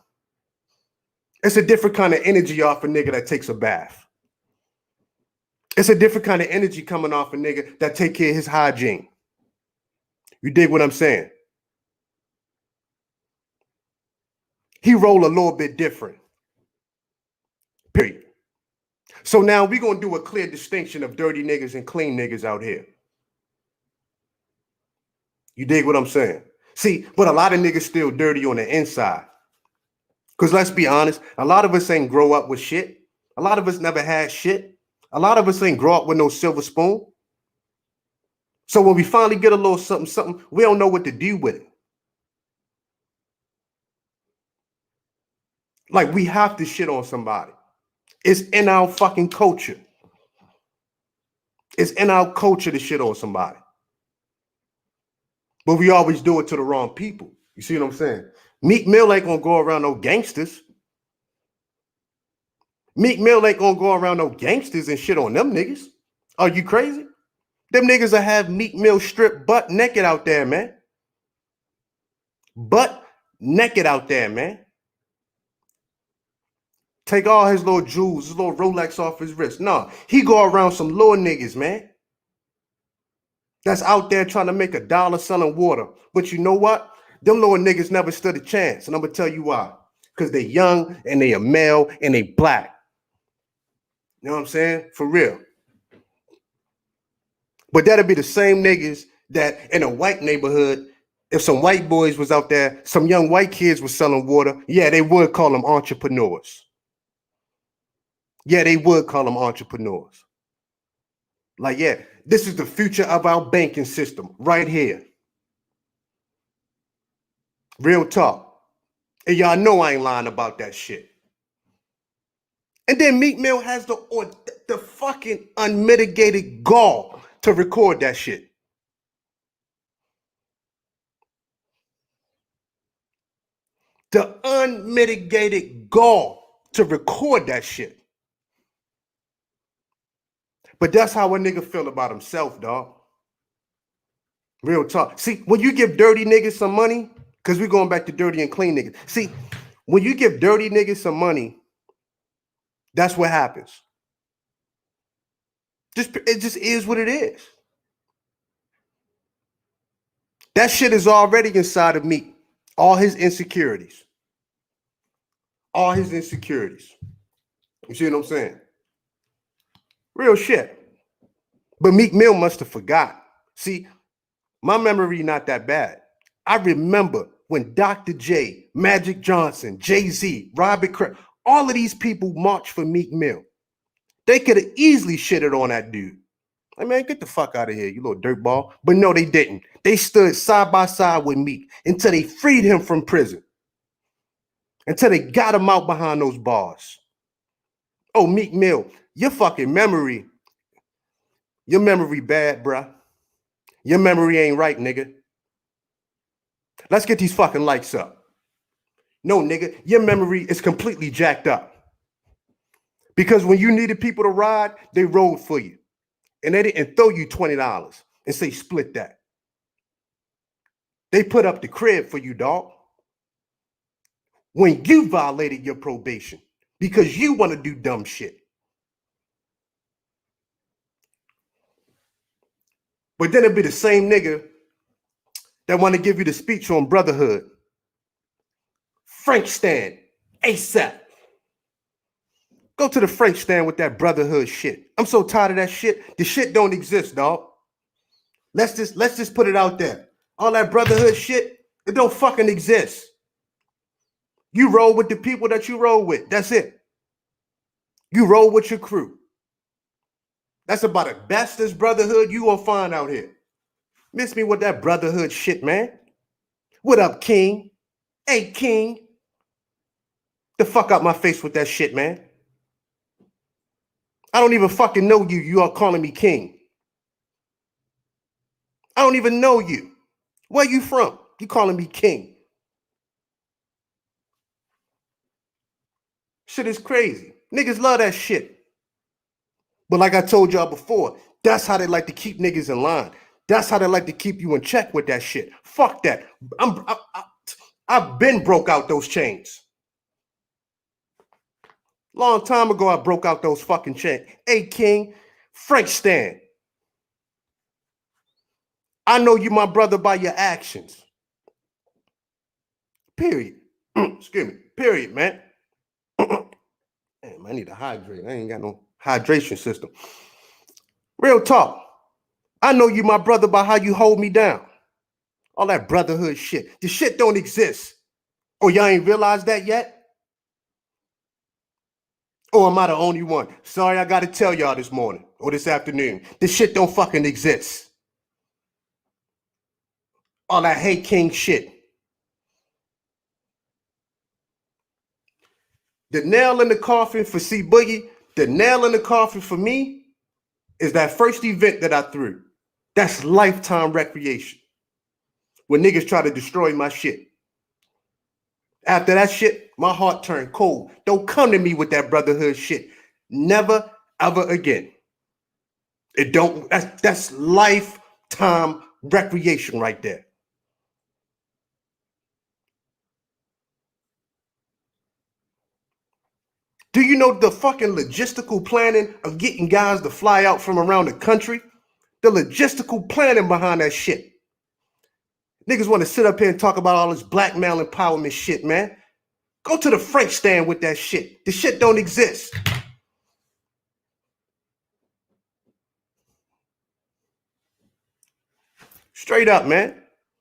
Speaker 1: It's a different kind of energy off a nigga that takes a bath. It's a different kind of energy coming off a nigga that take care of his hygiene. You dig what I'm saying? He roll a little bit different. Period. So now we're going to do a clear distinction of dirty niggas and clean niggas out here. You dig what I'm saying? See, but a lot of niggas still dirty on the inside. Because let's be honest, a lot of us ain't grow up with shit. A lot of us never had shit. A lot of us ain't grow up with no silver spoon. So when we finally get a little something, we don't know what to do with it. Like, we have to shit on somebody. It's in our fucking culture. It's in our culture to shit on somebody. But we always do it to the wrong people. You see what I'm saying? Meek Mill ain't gonna go around no gangsters. Meek Mill ain't gonna go around no gangsters and shit on them niggas. Are you crazy? Them niggas will have Meek Mill stripped butt naked out there, man. Butt naked out there, man. Take all his little jewels, his little Rolex off his wrist. No, he go around some little niggas, man. That's out there trying to make $1 selling water. But you know what? Them little niggas never stood a chance. And I'm going to tell you why. Because they young and they a male and they black. You know what I'm saying? For real. But that'll be the same niggas that in a white neighborhood, if some white boys was out there, some young white kids was selling water, yeah, they would call them entrepreneurs. Yeah, they would call them entrepreneurs. Like, yeah, this is the future of our banking system right here. Real talk. And y'all know I ain't lying about that shit. And then Meek Mill has the fucking unmitigated gall to record that shit. The unmitigated gall to record that shit. But that's how a nigga feel about himself, dog. Real talk. See, when you give dirty niggas some money, because we're going back to dirty and clean niggas. See, when you give dirty niggas some money, that's what happens. It just is what it is. That shit is already inside of me. All his insecurities. All his insecurities. You see what I'm saying? Real shit. But Meek Mill must have forgot. See, my memory not that bad. I remember when Dr. J, Magic Johnson, Jay-Z, Robert Kraft, all of these people marched for Meek Mill. They could have easily shitted on that dude. Like, man, get the fuck out of here, you little dirtball. But no, they didn't. They stood side by side with Meek until they freed him from prison. Until they got him out behind those bars. Oh, Meek Mill, your fucking memory, your memory bad, bruh. Your memory ain't right, nigga. Let's get these fucking lights up. No, nigga, your memory is completely jacked up. Because when you needed people to ride, they rode for you. And they didn't throw you $20 and say split that. They put up the crib for you, dog. When you violated your probation because you want to do dumb shit. But then it'd be the same nigga that want to give you the speech on brotherhood. French stand, ASAP. Go to the French stand with that brotherhood shit. I'm so tired of that shit. The shit don't exist, dog. Let's just put it out there. All that brotherhood shit, it don't fucking exist. You roll with the people that you roll with. That's it. You roll with your crew. That's about the bestest brotherhood you gonna find out here. Miss me with that brotherhood shit, man. What up, King? Hey, King. The fuck out my face with that shit, man. I don't even fucking know you. You are calling me King. I don't even know you. Where you from? You calling me King. Shit is crazy. Niggas love that shit. But like I told y'all before, that's how they like to keep niggas in line. That's how they like to keep you in check with that shit. Fuck that. I've been broke out those chains. Long time ago, I broke out those fucking chains. Hey, King, French stand. I know you my brother by your actions. Period. Excuse me. Period, man. Damn, I need to hydrate. I ain't got no hydration system. Real talk. I know you my brother by how you hold me down. All that brotherhood shit. The shit don't exist. Oh, y'all ain't realized that yet? Or am I the only one? Sorry, I gotta tell y'all this morning or this afternoon. This shit don't fucking exist. All that hate king shit. The nail in the coffin for C Boogie, the nail in the coffin for me is that first event that I threw. That's lifetime recreation. When niggas try to destroy my shit. After that shit, my heart turned cold. Don't come to me with that brotherhood shit. Never, ever again. It don't, that's lifetime recreation right there. Do you know the fucking logistical planning of getting guys to fly out from around the country? The logistical planning behind that shit. Niggas want to sit up here and talk about all this black male empowerment shit, man. Go to the French stand with that shit. The shit don't exist. Straight up, man.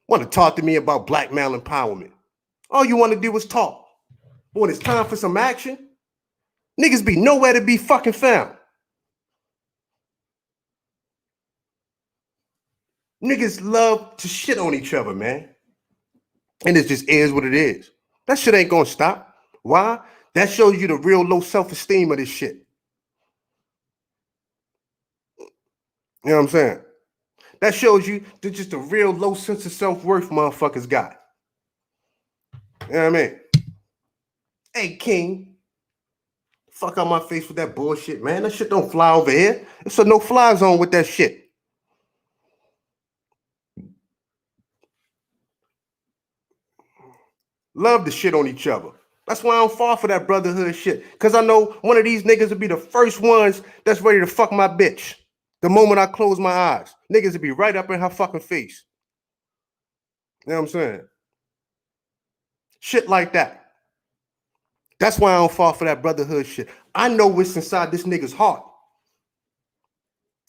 Speaker 1: Want to talk to me about black male empowerment. All you want to do is talk. But when it's time for some action, niggas be nowhere to be fucking found. Niggas love to shit on each other, man. And it just is what it is. That shit ain't gonna stop. Why? That shows you the real low self-esteem of this shit. You know what I'm saying? That shows you that just a real low sense of self-worth motherfuckers got. You know what I mean? Hey, King. Fuck out my face with that bullshit, man. That shit don't fly over here. It's a no-fly zone with that shit. Love to shit on each other. That's why I don't fall for that brotherhood shit. Because I know one of these niggas will be the first ones that's ready to fuck my bitch. The moment I close my eyes. Niggas will be right up in her fucking face. You know what I'm saying? Shit like that. That's why I don't fall for that brotherhood shit. I know what's inside this nigga's heart.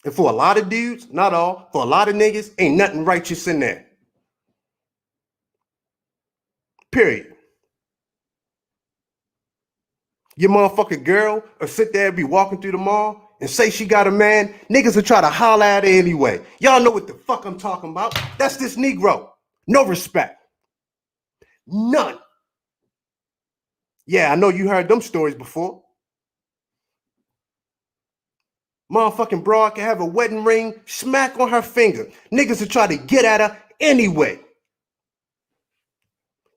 Speaker 1: And for a lot of dudes, not all, for a lot of niggas, ain't nothing righteous in there. Period. Your motherfucking girl will sit there and be walking through the mall and say she got a man. Niggas will try to holler at her anyway. Y'all know what the fuck I'm talking about. That's this Negro. No respect. None. Yeah, I know you heard them stories before. Motherfucking broad can have a wedding ring smack on her finger. Niggas will try to get at her anyway.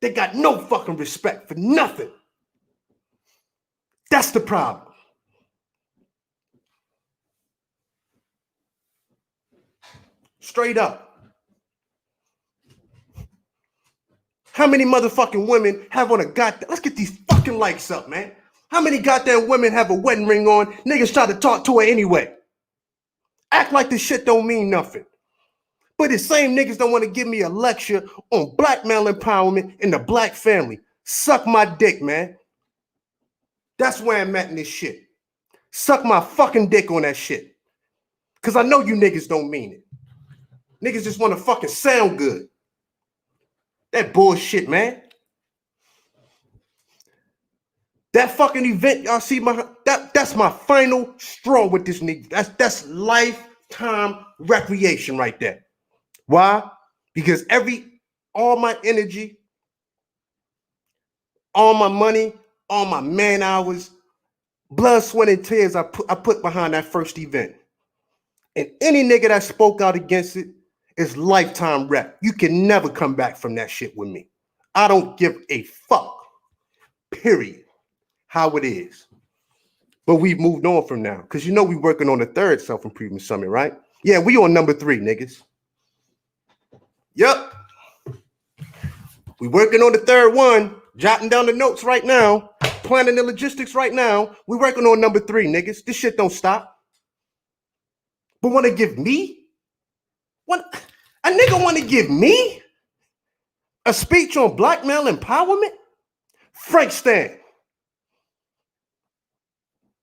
Speaker 1: They got no fucking respect for nothing. That's the problem. Straight up. How many motherfucking women have on a goddamn... Let's get these fucking likes up, man. How many goddamn women have a wedding ring on? Niggas try to talk to her anyway. Act like this shit don't mean nothing. But the same niggas don't want to give me a lecture on black male empowerment in the black family. Suck my dick, man. That's where I'm at in this shit. Suck my fucking dick on that shit. Because I know you niggas don't mean it. Niggas just want to fucking sound good. That bullshit, man. That fucking event, y'all see that's my final straw with this nigga. That's lifetime recreation right there. Why? Because all my energy, all my money, all my man hours, blood, sweat, and tears I put behind that first event. And any nigga that spoke out against it is lifetime rep. You can never come back from that shit with me. I don't give a fuck. Period. How it is. But we've moved on from now. Because you know we working on the third self-improvement summit, right? Yeah, we on number 3, niggas. Yep. We working on the third one. Jotting down the notes right now. Planning the logistics right now. We working on number 3, niggas. This shit don't stop. But want to give me? A nigga want to give me a speech on black male empowerment? Frankston.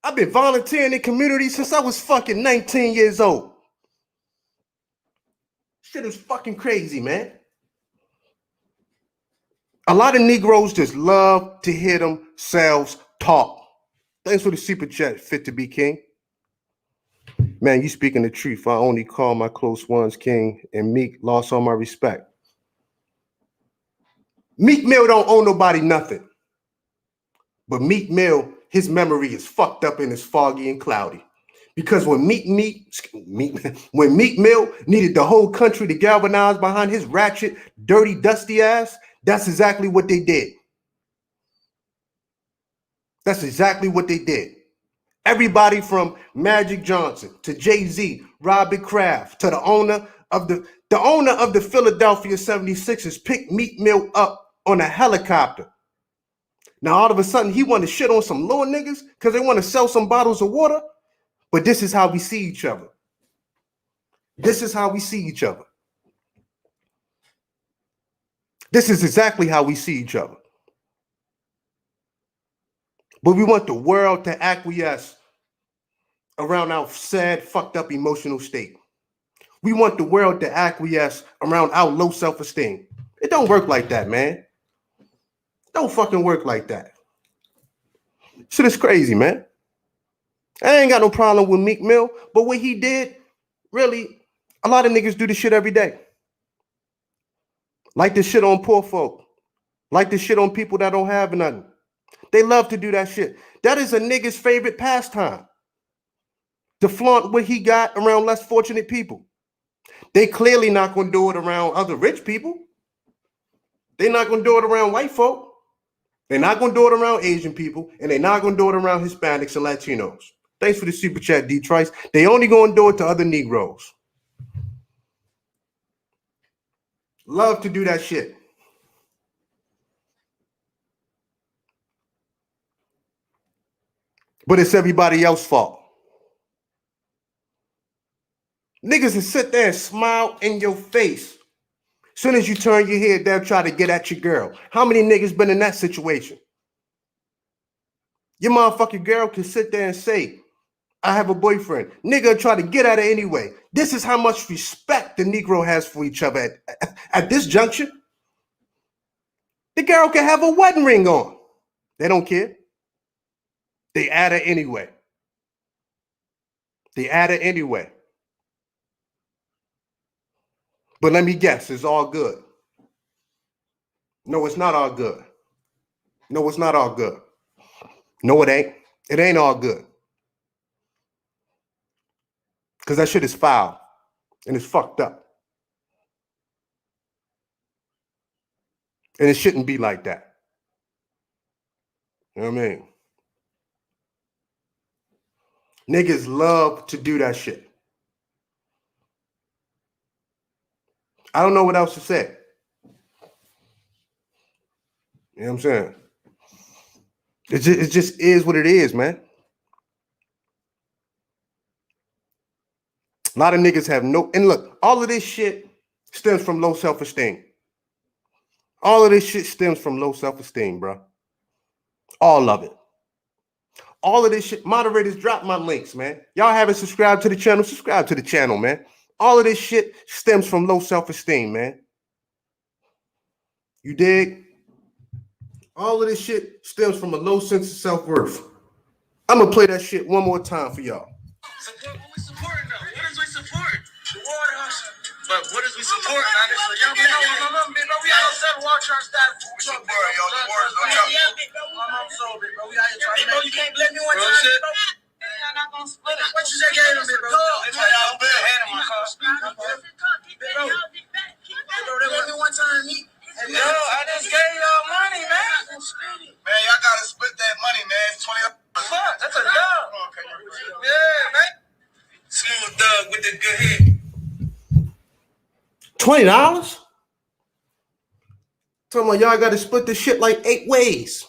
Speaker 1: I've been volunteering in community since I was fucking 19 years old. Shit is fucking crazy, man. A lot of Negroes just love to hear themselves talk. Thanks for the super chat, Fit to Be King. Man, you speaking the truth. I only call my close ones king, and Meek lost all my respect. Meek Mill don't owe nobody nothing. But Meek Mill, his memory is fucked up and it's foggy and cloudy. Because when Meek Mill needed the whole country to galvanize behind his ratchet, dirty, dusty ass, that's exactly what they did. That's exactly what they did. Everybody from Magic Johnson to Jay-Z, Robert Kraft, to the owner of the Philadelphia 76ers picked Meek Mill up on a helicopter. Now all of a sudden he want to shit on some little niggas because they want to sell some bottles of water. But this is how we see each other. This is how we see each other. This is exactly how we see each other. But we want the world to acquiesce around our sad, fucked up emotional state. We want the world to acquiesce around our low self-esteem. It don't work like that, man. It don't fucking work like that. Shit is crazy, man. I ain't got no problem with Meek Mill, but what he did, really, a lot of niggas do this shit every day. Like this shit on poor folk. Like this shit on people that don't have nothing. They love to do that shit. That is a nigga's favorite pastime. To flaunt what he got around less fortunate people. They clearly not going to do it around other rich people. They're not going to do it around white folk. They're not going to do it around Asian people. And they're not going to do it around Hispanics and Latinos. Thanks for the super chat, D-Trice. They only going to do it to other Negroes. Love to do that shit. But it's everybody else's fault. Niggas will sit there and smile in your face. Soon as you turn your head, they'll try to get at your girl. How many niggas been in that situation? Your motherfucking girl can sit there and say, I have a boyfriend. Nigga try to get at her anyway. This is how much respect the Negro has for each other at this junction. The girl can have a wedding ring on. They don't care. They at her anyway. They at her anyway. But let me guess, it's all good. No, it's not all good. No, it's not all good. No, it ain't. It ain't all good. Because that shit is foul. And it's fucked up. And it shouldn't be like that. You know what I mean? Niggas love to do that shit. I don't know what else to say. You know what I'm saying? It just is what it is, man. A lot of niggas have no, and look, all of this shit stems from low self-esteem. All of this shit stems from low self-esteem, bro. All of it. All of this shit, moderators, drop my links, man. Y'all haven't subscribed to the channel, subscribe to the channel, man. All of this shit stems from low self-esteem, man. You dig? All of this shit stems from a low sense of self-worth. I'm gonna play that shit one more time for y'all.
Speaker 2: Support what we supporting though. What is we supporting? The water hustle. But what is we supporting, honestly? Y'all been on my mom, bro. We out here selling water truck staff. We supporting, yo. The water's on y'all. My mom sold it, bro. We out here trying to make it. You can't blame me one time, bro. I'm not gonna split it. What you say gave him, bro? It's like y'all been handing my car. Bro, they want me one time, me. Yo, I just gave y'all money, man. Man, y'all gotta split that money, man. It's 20. Fuck, that's a dub. Yeah, man. Smooth dub with the good hit.
Speaker 1: $20? Talking about y'all gotta split this shit like 8 ways.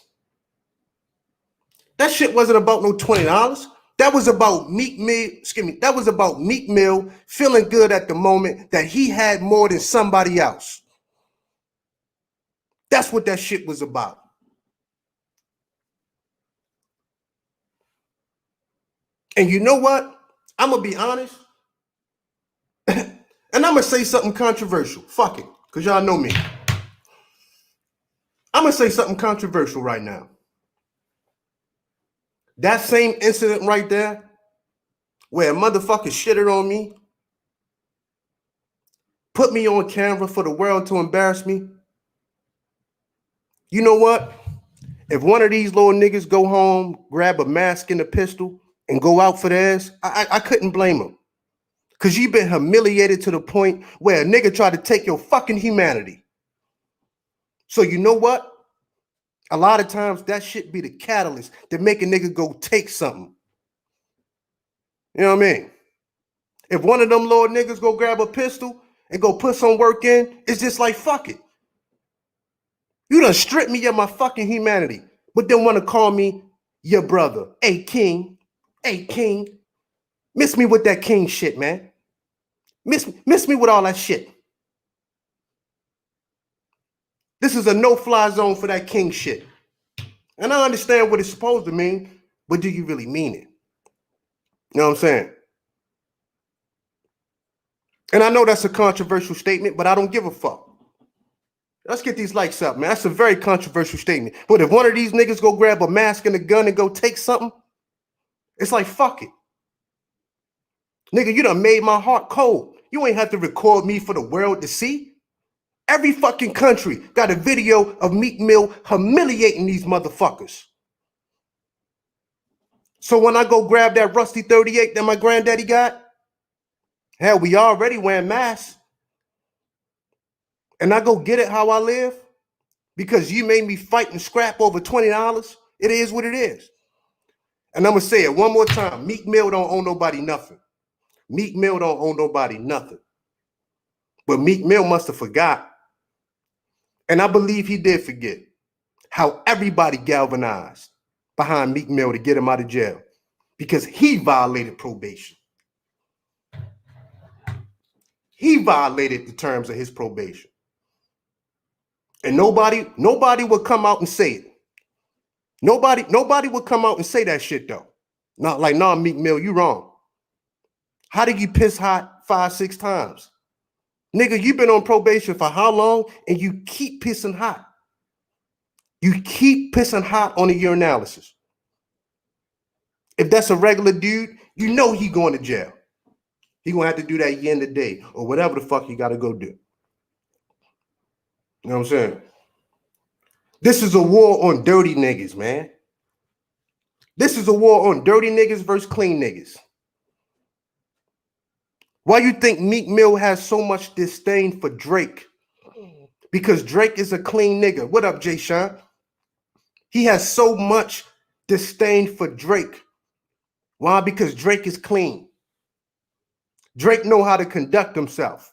Speaker 1: That shit wasn't about no $20. That was about Meek Mill, that was about Meek Mill feeling good at the moment that he had more than somebody else. That's what that shit was about. And you know what? I'm going to be honest. And I'm going to say something controversial. Fuck it. Because y'all know me. I'm going to say something controversial right now. That same incident right there, where a motherfucker shitted on me, put me on camera for the world to embarrass me. You know what? If one of these little niggas go home, grab a mask and a pistol, and go out for theirs, I couldn't blame them. Because you've been humiliated to the point where a nigga tried to take your fucking humanity. So you know what? A lot of times that shit be the catalyst to make a nigga go take something. You know what I mean? If one of them little niggas go grab a pistol and go put some work in, it's just like, fuck it. You done stripped me of my fucking humanity, but then want to call me your brother. Hey, king. Hey, king. Miss me with that king shit, man. Miss me with all that shit. This is a no-fly zone for that king shit. And I understand what it's supposed to mean, but do you really mean it? You know what I'm saying? And I know that's a controversial statement, but I don't give a fuck. Let's get these likes up, man. That's a very controversial statement. But if one of these niggas go grab a mask and a gun and go take something, it's like, fuck it. Nigga, you done made my heart cold. You ain't have to record me for the world to see. Every fucking country got a video of Meek Mill humiliating these motherfuckers. So when I go grab that rusty 38 that my granddaddy got, hell, we already wearing masks. And I go get it how I live because you made me fight and scrap over $20. It is what it is. And I'm going to say it one more time. Meek Mill don't owe nobody nothing. Meek Mill don't owe nobody nothing. But Meek Mill must have forgot. And I believe he did forget how everybody galvanized behind Meek Mill to get him out of jail because he violated probation. He violated the terms of his probation. And nobody would come out and say it. Nobody would come out and say that shit though. Not like, nah, Meek Mill, you wrong. How did you piss hot 5-6 times? Nigga, you've been on probation for how long and you keep pissing hot? You keep pissing hot on the urinalysis. If that's a regular dude, you know he going to jail. He gonna have to do that yen a day or whatever the fuck he gotta go do. You know what I'm saying? This is a war on dirty niggas, man. This is a war on dirty niggas versus clean niggas. Why you think Meek Mill has so much disdain for Drake? Because Drake is a clean nigga. What up, Jay Sean? He has so much disdain for Drake. Why? Because Drake is clean. Drake know how to conduct himself.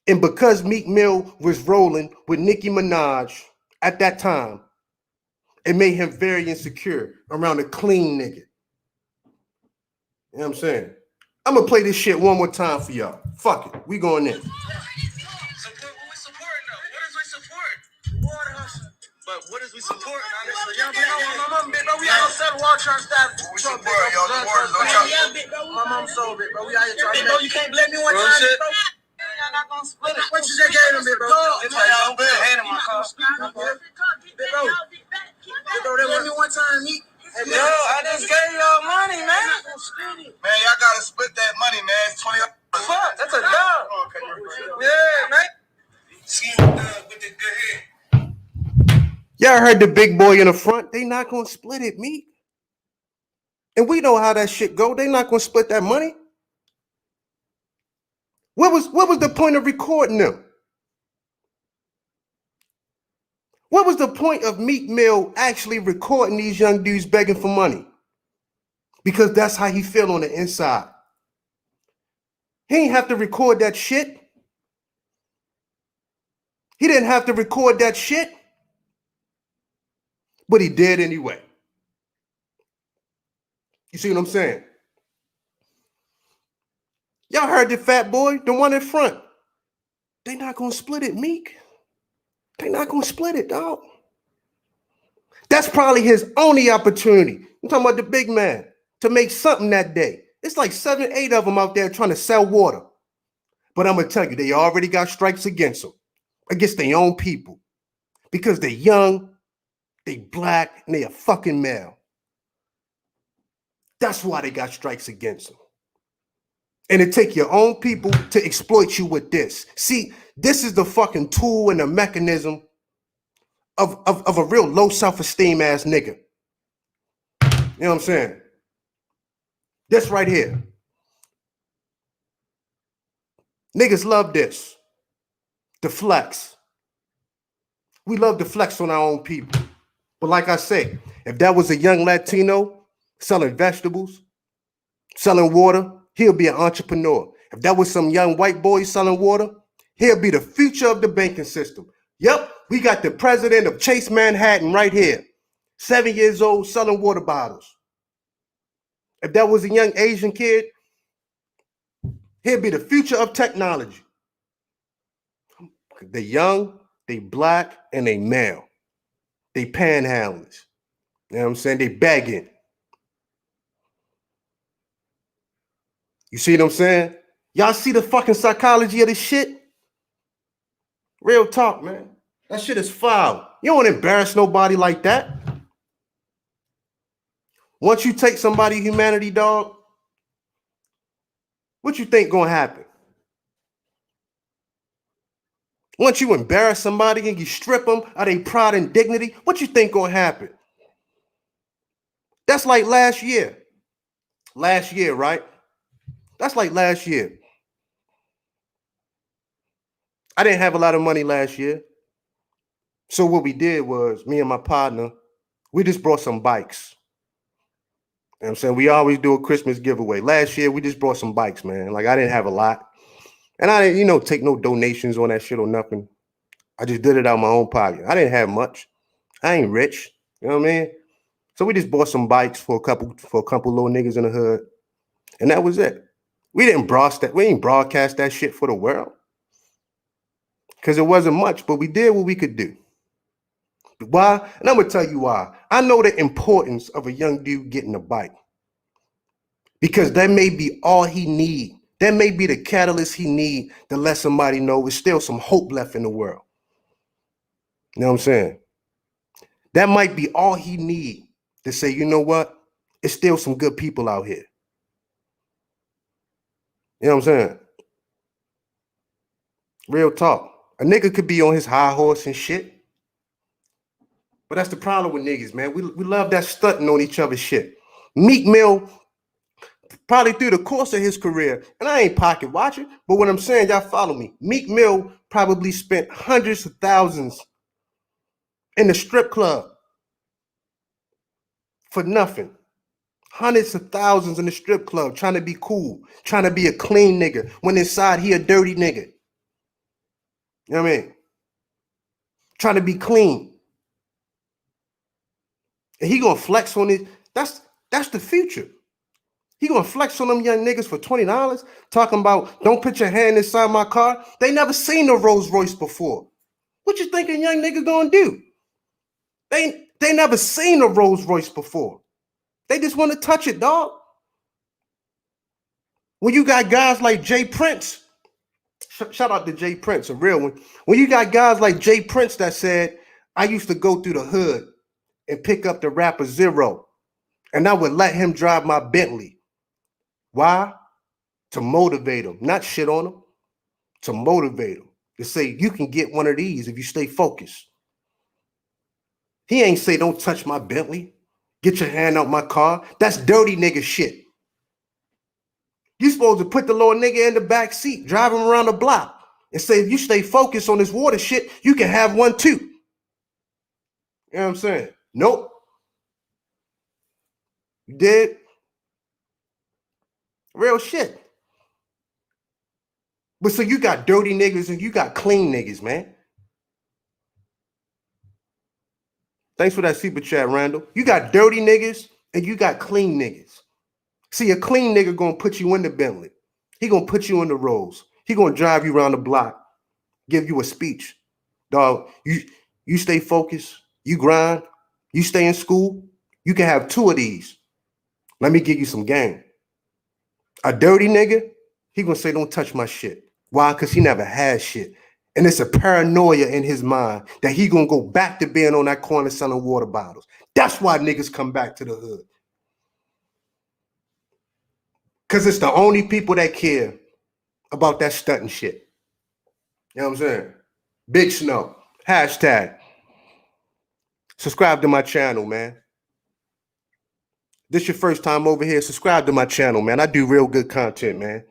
Speaker 1: And because Meek Mill was rolling with Nicki Minaj at that time, it made him very insecure around a clean nigga. You know what I'm saying? I'm going to play this shit one more time for y'all. Fuck it. We going in.
Speaker 2: Support what we supporting though? What is we support? Water hustle. But what is we supporting, honestly? Young black my mom, big bro. We out here selling water truck staff. We support y'all. The waters don't y'all. My mom sold it, bro. We out here trying to make. You can't blame me one time, bro. Y'all not gonna split it. What you just gave him, big bro? It's like y'all been hating my car. Big bro. Big bro, they let me one time, Meek. Hey, yo, I just gave y'all money, man. Man, y'all gotta split that money, man. It's $20. Fuck, that's a dub. Yeah, man. See you with the good head.
Speaker 1: Y'all heard the big boy in the front. They not gonna split it, Meek. And we know how that shit go. They not gonna split that money. What was the point of recording them? What was the point of Meek Mill actually recording these young dudes begging for money? Because that's how he feel on the inside. He ain't have to record that shit. He didn't have to record that shit. But he did anyway. You see what I'm saying? Y'all heard the fat boy, the one in front. They not gonna split it, Meek. They not gonna split it, dog. That's probably his only opportunity. I'm talking about the big man to make something that day. It's like 7, 8 of them out there trying to sell water. But I'm going to tell you, they already got strikes against them, against their own people. Because they're young, they black, and they a fucking male. That's why they got strikes against them. And it take your own people to exploit you with this. See, this is the fucking tool and the mechanism of a real low self-esteem ass nigga. You know what I'm saying? This right here. Niggas love this. The flex. We love to flex on our own people. But like I say, if that was a young Latino selling vegetables, selling water, he'll be an entrepreneur. If that was some young white boy selling water, he'll be the future of the banking system. Yep, we got the president of Chase Manhattan right here. 7 years old, selling water bottles. If that was a young Asian kid, he'll be the future of technology. They young, they black, and they male. They panhandlers. You know what I'm saying? They begging. You see what I'm saying? Y'all see the fucking psychology of this shit? Real talk, man. That shit is foul. You don't embarrass nobody like that. Once you take somebody's humanity, dog, what you think gonna happen? Once you embarrass somebody and you strip them of their pride and dignity, what you think gonna happen? That's like last year. Last year, right? That's like last year. I didn't have a lot of money last year. So what we did was, me and my partner, we just brought some bikes. You know what I'm saying? We always do a Christmas giveaway. Last year, we just brought some bikes, man. Like, I didn't have a lot. And I didn't, take no donations on that shit or nothing. I just did it out of my own pocket. I didn't have much. I ain't rich. You know what I mean? So we just bought some bikes for a couple little niggas in the hood. And that was it. We didn't broadcast that shit for the world. Because it wasn't much, but we did what we could do. Why? And I'm going to tell you why. I know the importance of a young dude getting a bike. Because that may be all he need. That may be the catalyst he need to let somebody know there's still some hope left in the world. You know what I'm saying? That might be all he need to say, you know what? It's still some good people out here. You know what I'm saying? Real talk. A nigga could be on his high horse and shit. But that's the problem with niggas, man. We love that stunting on each other's shit. Meek Mill, probably through the course of his career, and I ain't pocket watching, but what I'm saying, y'all follow me. Meek Mill probably spent hundreds of thousands in the strip club for nothing. Hundreds of thousands in the strip club trying to be cool, trying to be a clean nigga, when inside he a dirty nigga. You know what I mean? Trying to be clean. And he gonna flex on it. That's the future. He gonna flex on them young niggas for $20, talking about don't put your hand inside my car. They never seen a Rolls Royce before. What you think a young nigga gonna do? They never seen a Rolls Royce before. They just want to touch it, dog. When you got guys like Jay Prince, shout out to Jay Prince, a real one. When you got guys like Jay Prince that said, I used to go through the hood and pick up the rapper Zero, and I would let him drive my Bentley. Why? To motivate him, not shit on him. To motivate him, to say you can get one of these if you stay focused. He ain't say don't touch my Bentley, get your hand out my car. That's dirty nigga shit. You supposed to put the little nigga in the back seat, drive him around the block, and say if you stay focused on this water shit, you can have one too. You know what I'm saying? Nope. You did? Real shit. But so you got dirty niggas and you got clean niggas, man. Thanks for that super chat, Randall. You got dirty niggas and you got clean niggas. See, a clean nigga gonna put you in the Bentley. He gonna put you in the Rolls. He gonna drive you around the block, give you a speech. Dog, you stay focused, you grind, You stay in school, you can have 2 of these. Let me give you some game. A dirty nigga, he gonna say, don't touch my shit. Why? Because he never had shit. And it's a paranoia in his mind that he gonna go back to being on that corner selling water bottles. That's why niggas come back to the hood. Because it's the only people that care about that stunting shit. You know what I'm saying? Big Snow. Hashtag. Subscribe to my channel, man. This your first time over here, subscribe to my channel, man. I do real good content, man.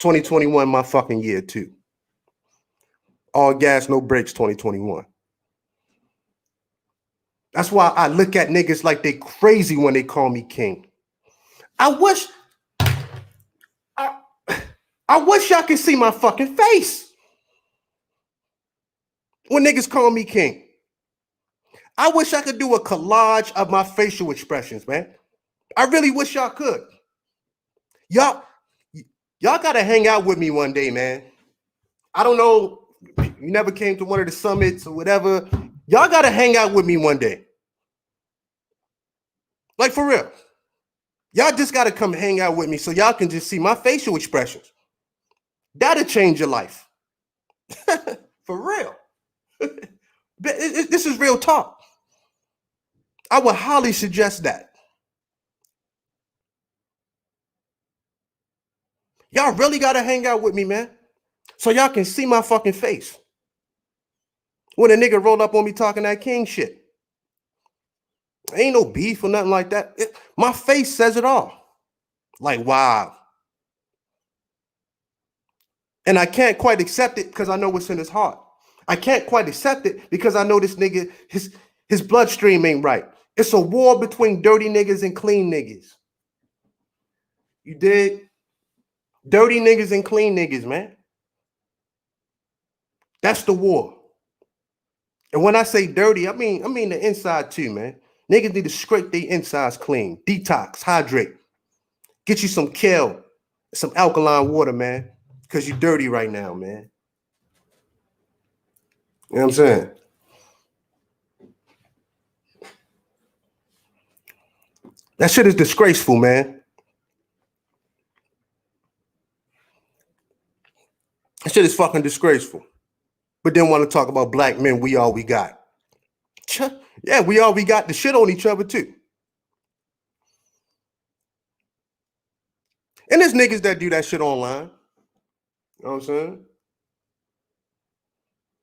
Speaker 1: 2021, my fucking year, too. All gas, no brakes, 2021. That's why I look at niggas like they crazy when they call me king. I wish y'all could see my fucking face when niggas call me king. I wish I could do a collage of my facial expressions, man. I really wish y'all could. Y'all gotta hang out with me one day, man. I don't know, you never came to one of the summits or whatever. Y'all gotta hang out with me one day. Like, for real. Y'all just gotta come hang out with me so y'all can just see my facial expressions. That'll change your life. For real. This is real talk. I would highly suggest that. Y'all really gotta hang out with me, man, so y'all can see my fucking face. When a nigga roll up on me talking that king shit. Ain't no beef or nothing like that. My face says it all. Like, wow. And I can't quite accept it because I know what's in his heart. I can't quite accept it because I know this nigga, his bloodstream ain't right. It's a war between dirty niggas and clean niggas. You dig? Dirty niggas and clean niggas, man. That's the war. And when I say dirty, I mean the inside too, man. Niggas need to scrape their insides clean. Detox, hydrate. Get you some kale, some alkaline water, man. Because you're dirty right now, man. You know what I'm saying? That shit is disgraceful, man. That shit is fucking disgraceful. But then want to talk about black men, we all we got. Yeah, we all we got to shit on each other too. And there's niggas that do that shit online. You know what I'm saying?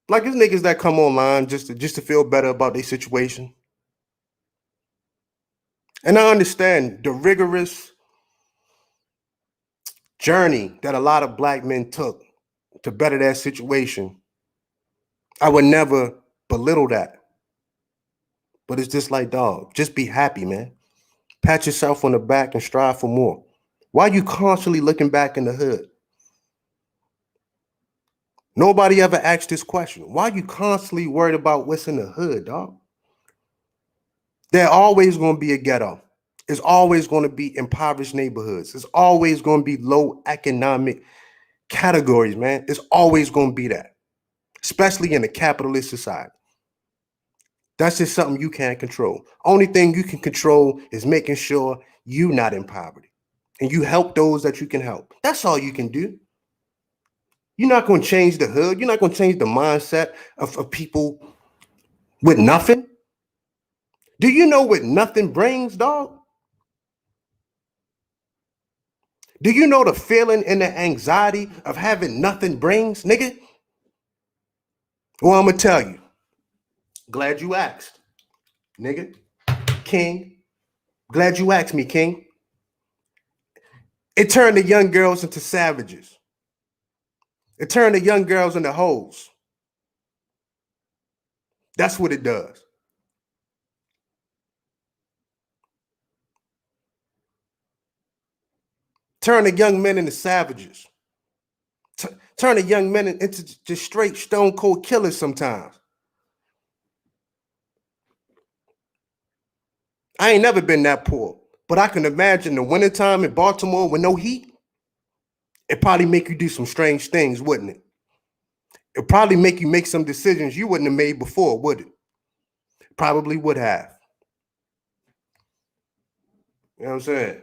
Speaker 1: Like, there's niggas that come online just to feel better about their situation. And I understand the rigorous journey that a lot of black men took to better their situation. I would never belittle that. But it's just like, dog, just be happy, man. Pat yourself on the back and strive for more. Why are you constantly looking back in the hood? Nobody ever asked this question. Why are you constantly worried about what's in the hood, dog? There's always going to be a ghetto. There's always going to be impoverished neighborhoods. There's always going to be low economic categories, man. It's always going to be that, especially in a capitalist society. That's just something you can't control. Only thing you can control is making sure you're not in poverty and you help those that you can help. That's all you can do. You're not going to change the hood. You're not going to change the mindset of people with nothing. Do you know what nothing brings, dog? Do you know the feeling and the anxiety of having nothing brings, nigga? Well, I'm going to tell you. Glad you asked, nigga. King. Glad you asked me, King. It turned the young girls into savages. It turned the young girls into hoes. That's what it does. Turn the young men into savages. Turn the young men into just straight stone cold killers sometimes. I ain't never been that poor, but I can imagine the wintertime in Baltimore with no heat. It probably make you do some strange things, wouldn't it? It probably make you make some decisions you wouldn't have made before, would it? Probably would have. You know what I'm saying?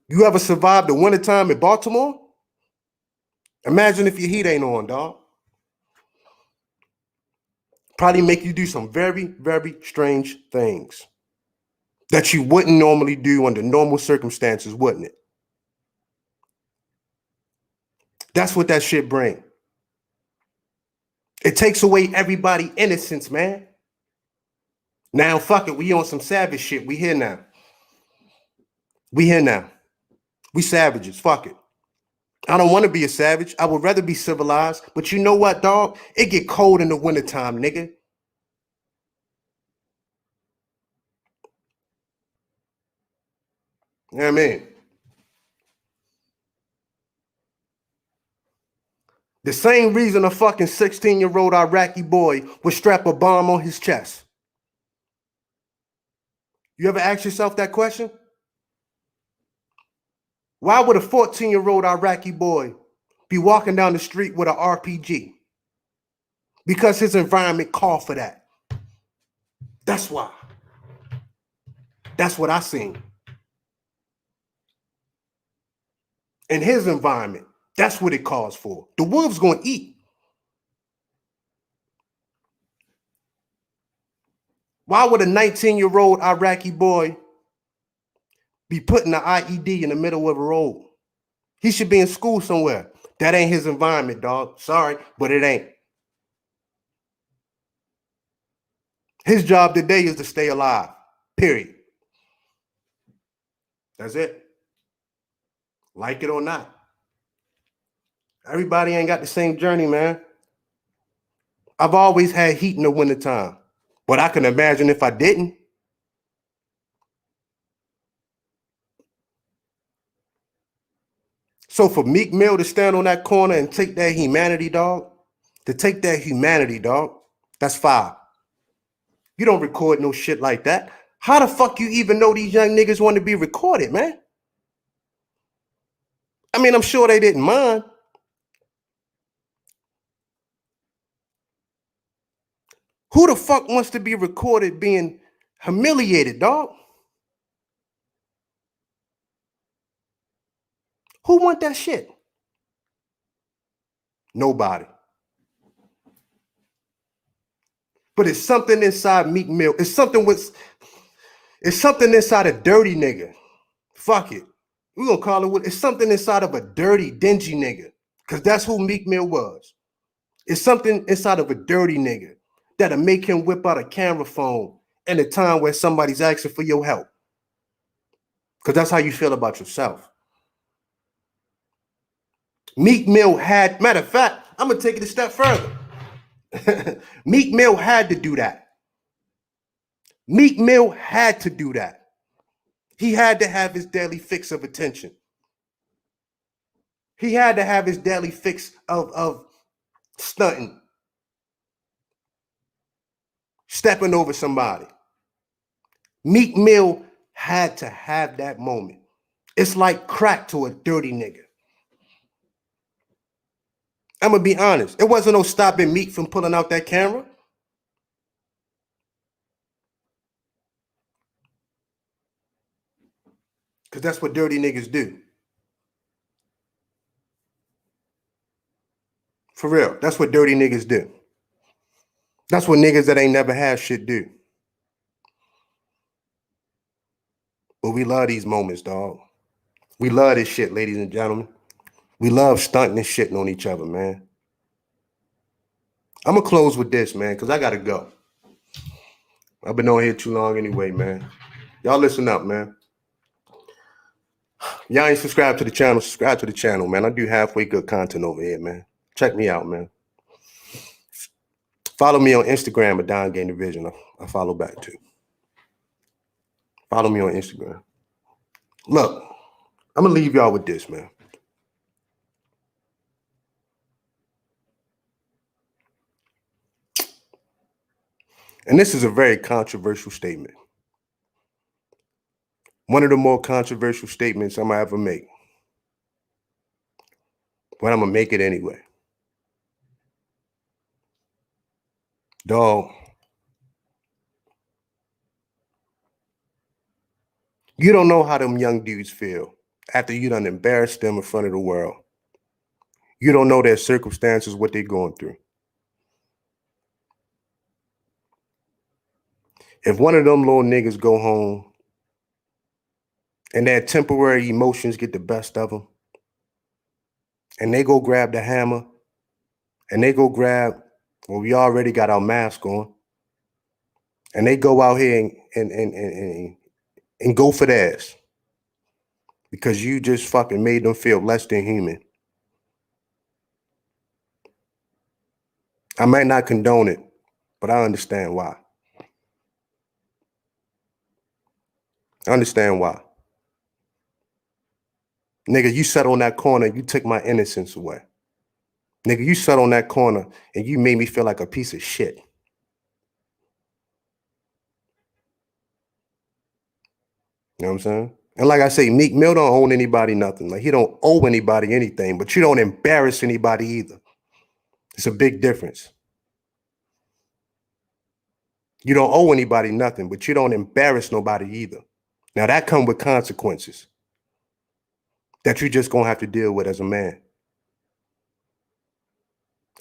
Speaker 1: You ever survived the wintertime in Baltimore? Imagine if your heat ain't on, dog. Probably make you do some very, very strange things that you wouldn't normally do under normal circumstances, wouldn't it? That's what that shit bring. It takes away everybody's innocence, man. Now, fuck it. We on some savage shit. We here now. We here now. We savages. Fuck it. I don't want to be a savage. I would rather be civilized. But you know what, dog? It get cold in the wintertime, nigga. You know what I mean? The same reason a fucking 16-year-old Iraqi boy would strap a bomb on his chest. You ever ask yourself that question? Why would a 14-year-old Iraqi boy be walking down the street with an RPG? Because his environment called for that. That's why. That's what I seen. In his environment, that's what it calls for. The wolves gonna eat. Why would a 19-year-old Iraqi boy be putting an IED in the middle of a road? He should be in school somewhere. That ain't his environment, dog. Sorry, but it ain't. His job today is to stay alive, period. That's it. Like it or not. Everybody ain't got the same journey, man. I've always had heat in the wintertime, but I can imagine if I didn't. So for Meek Mill to stand on that corner and take that humanity, dog, that's fire. You don't record no shit like that. How the fuck you even know these young niggas want to be recorded, man? I mean, I'm sure they didn't mind. Who the fuck wants to be recorded being humiliated, dog? Who want that shit? Nobody. But it's something inside Meek Mill. It's something inside a dirty nigga. Fuck it. We're gonna call it what it's something inside of a dirty, dingy nigga. Because that's who Meek Mill was. It's something inside of a dirty nigga that'll make him whip out a camera phone in a time where somebody's asking for your help. Because that's how you feel about yourself. Meek Mill had, matter of fact, I'm gonna take it a step further. Meek Mill had to do that. Meek Mill had to do that. He had to have his daily fix of attention. He had to have his daily fix of stunting, stepping over somebody. Meek Mill had to have that moment. It's like crack to a dirty nigga. I'm gonna be honest. It wasn't no stopping Meek from pulling out that camera. Because that's what dirty niggas do. For real. That's what dirty niggas do. That's what niggas that ain't never had shit do. But we love these moments, dog. We love this shit, ladies and gentlemen. We love stunting and shitting on each other, man. I'm going to close with this, man, because I got to go. I've been on here too long anyway, man. Y'all listen up, man. Y'all ain't subscribed to the channel. Subscribe to the channel, man. I do halfway good content over here, man. Check me out, man. Follow me on Instagram at Don Gain Division. I follow back too. Follow me on Instagram. Look, I'm going to leave y'all with this, man. And this is a very controversial statement. One of the more controversial statements I'm going to ever make. But I'm going to make it anyway. Dog, You don't know how them young dudes feel after you done embarrassed them in front of the world. You don't know their circumstances, what they're going through. If one of them little niggas go home and their temporary emotions get the best of them, and they go grab the hammer, and they go grab, well, we already got our mask on, and they go out here and go for theirs because you just fucking made them feel less than human. I might not condone it, but I understand why. I understand why. Nigga, you sat on that corner, you took my innocence away. Nigga, you sat on that corner and you made me feel like a piece of shit. You know what I'm saying? And like I say, Meek Mill don't owe anybody nothing. Like, he don't owe anybody anything, but you don't embarrass anybody either. It's a big difference. You don't owe anybody nothing, but you don't embarrass nobody either. Now, that comes with consequences that you just gonna have to deal with as a man.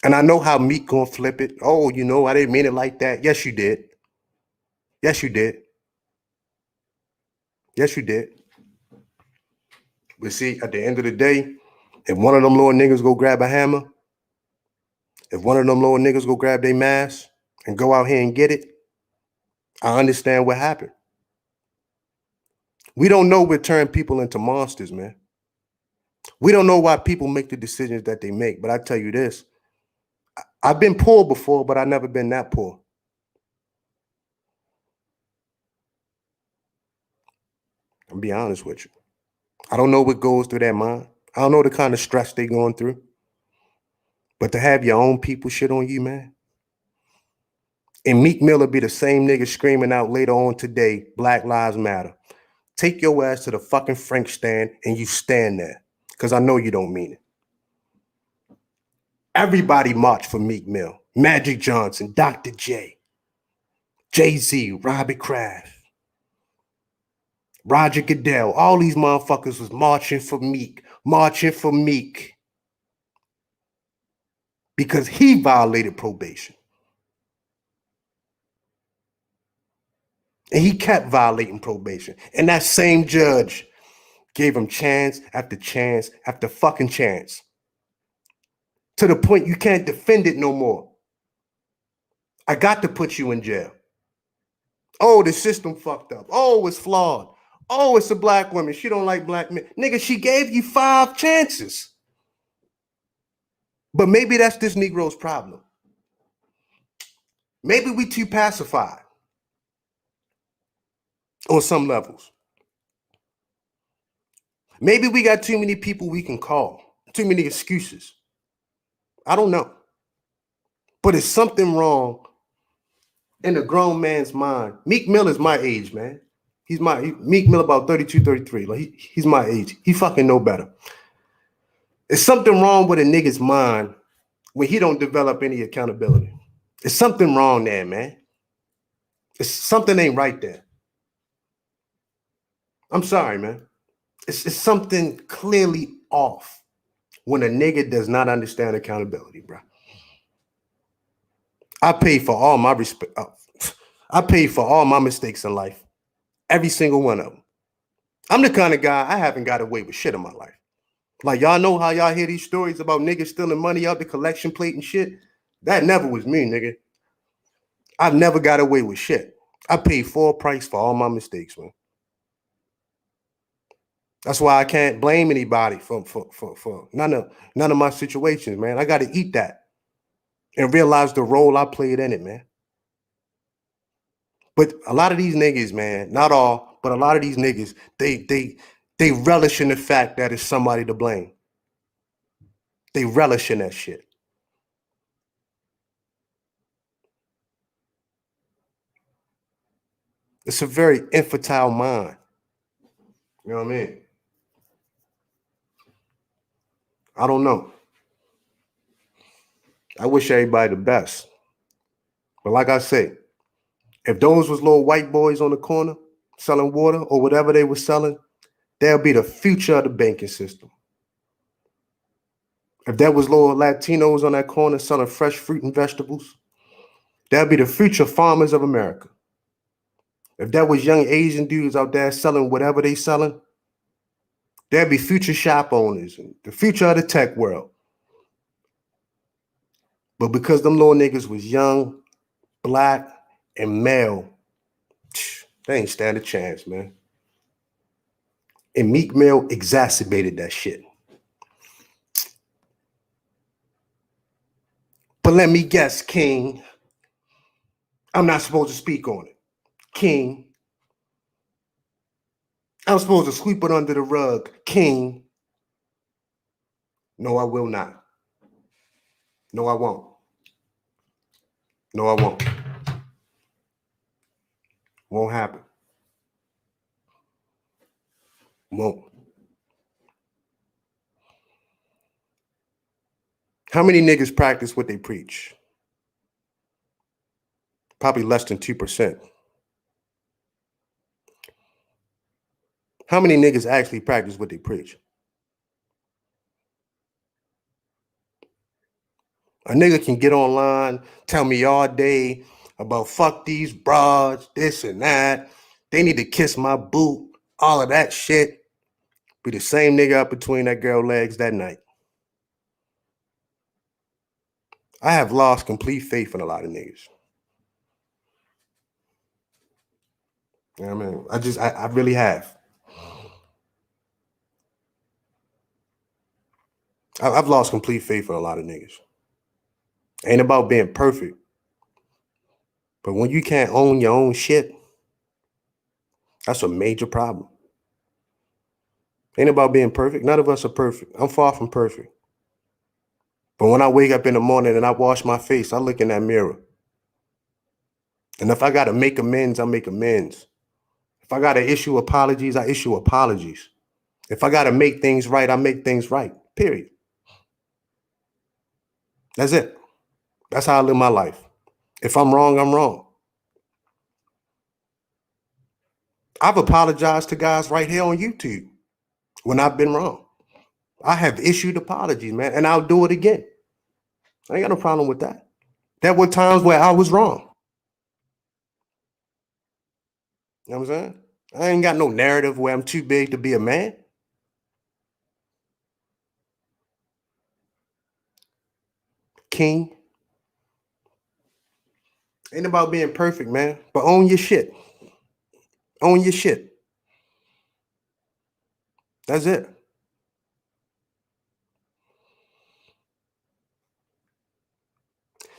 Speaker 1: And I know how Meek gonna flip it. Oh, you know, I didn't mean it like that. Yes, you did. Yes, you did. Yes, you did. But see, at the end of the day, if one of them little niggas go grab a hammer, if one of them little niggas go grab their mask and go out here and get it, I understand what happened. We don't know what turned people into monsters, man. We don't know why people make the decisions that they make. But I tell you this, I've been poor before, but I've never been that poor. I'll be honest with you. I don't know what goes through their mind. I don't know the kind of stress they're going through. But to have your own people shit on you, man. And Meek Mill will be the same nigga screaming out later on today, Black Lives Matter. Take your ass to the fucking Frank stand and you stand there. Because I know you don't mean it. Everybody marched for Meek Mill. Magic Johnson, Dr. J, Jay-Z, Robert Kraft, Roger Goodell. All these motherfuckers was marching for Meek. Because he violated probation. And he kept violating probation. And that same judge gave him chance after chance after fucking chance. To the point you can't defend it no more. I got to put you in jail. Oh, the system fucked up. Oh, it's flawed. Oh, it's a black woman. She don't like black men. Nigga, she gave you 5 chances. But maybe that's this Negro's problem. Maybe we too pacified on some levels. Maybe we got too many people we can call, too many excuses. I don't know. But it's something wrong in a grown man's mind. Meek Mill is my age, man. Meek Mill about 32, 33. Like he's my age. He fucking know better. There's something wrong with a nigga's mind when he don't develop any accountability. There's something wrong there, man. It's something ain't right there. I'm sorry, man. It's something clearly off when a nigga does not understand accountability, bro. I paid for all my respect. I paid for all my mistakes in life. Every single one of them. I'm the kind of guy, I haven't got away with shit in my life. Like, y'all know how y'all hear these stories about niggas stealing money out the collection plate and shit? That never was me, nigga. I've never got away with shit. I paid full price for all my mistakes, man. That's why I can't blame anybody for none of my situations, man. I got to eat that and realize the role I played in it, man. But a lot of these niggas, man, not all, but a lot of these niggas, they relish in the fact that it's somebody to blame. They relish in that shit. It's a very infantile mind. You know what I mean? I don't know. I wish everybody the best. But like I say, if those was little white boys on the corner, selling water or whatever they were selling, they'll be the future of the banking system. If there was little Latinos on that corner selling fresh fruit and vegetables, they'll be the future farmers of America. If there was young Asian dudes out there selling whatever they selling, there'll be future shop owners and the future of the tech world. But because them little niggas was young, black, and male, they ain't stand a chance, man. And Meek Mill exacerbated that shit. But let me guess, King, I'm not supposed to speak on it. King, I'm supposed to sweep it under the rug. King, no, I will not. No, I won't. No, I won't. Won't happen. Won't. How many niggas practice what they preach? Probably less than 2%. How many niggas actually practice what they preach? A nigga can get online, tell me all day about fuck these broads, this and that. They need to kiss my boot, all of that shit. Be the same nigga up between that girl legs that night. I have lost complete faith in a lot of niggas. You know what I mean? I really have. I've lost complete faith in a lot of niggas. Ain't about being perfect. But when you can't own your own shit, that's a major problem. Ain't about being perfect. None of us are perfect. I'm far from perfect. But when I wake up in the morning and I wash my face, I look in that mirror. And if I got to make amends, I make amends. If I got to issue apologies, I issue apologies. If I got to make things right, I make things right. Period. That's it. That's how I live my life. If I'm wrong, I'm wrong. I've apologized to guys right here on YouTube when I've been wrong. I have issued apologies, man, and I'll do it again. I ain't got no problem with that. There were times where I was wrong. You know what I'm saying? I ain't got no narrative where I'm too big to be a man. King. Ain't about being perfect, man, but own your shit. Own your shit. That's it.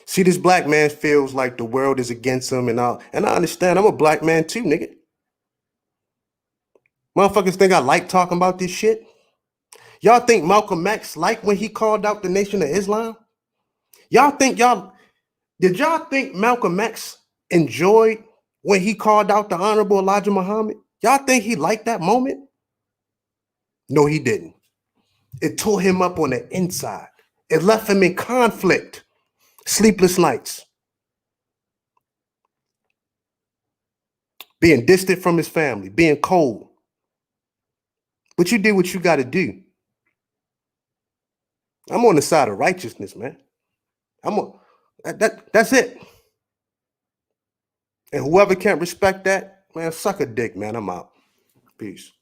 Speaker 1: See, this black man feels like the world is against him and all. And I understand. I'm a black man too, nigga. Motherfuckers think I like talking about this shit. Y'all think Malcolm X liked when he called out the Nation of Islam? Did y'all think Malcolm X enjoyed when he called out the Honorable Elijah Muhammad? Y'all think he liked that moment? No, he didn't. It tore him up on the inside. It left him in conflict, sleepless nights, being distant from his family, being cold. But you did what you got to do. I'm on the side of righteousness, man. That's it. And whoever can't respect that, man, suck a dick, man. I'm out. Peace.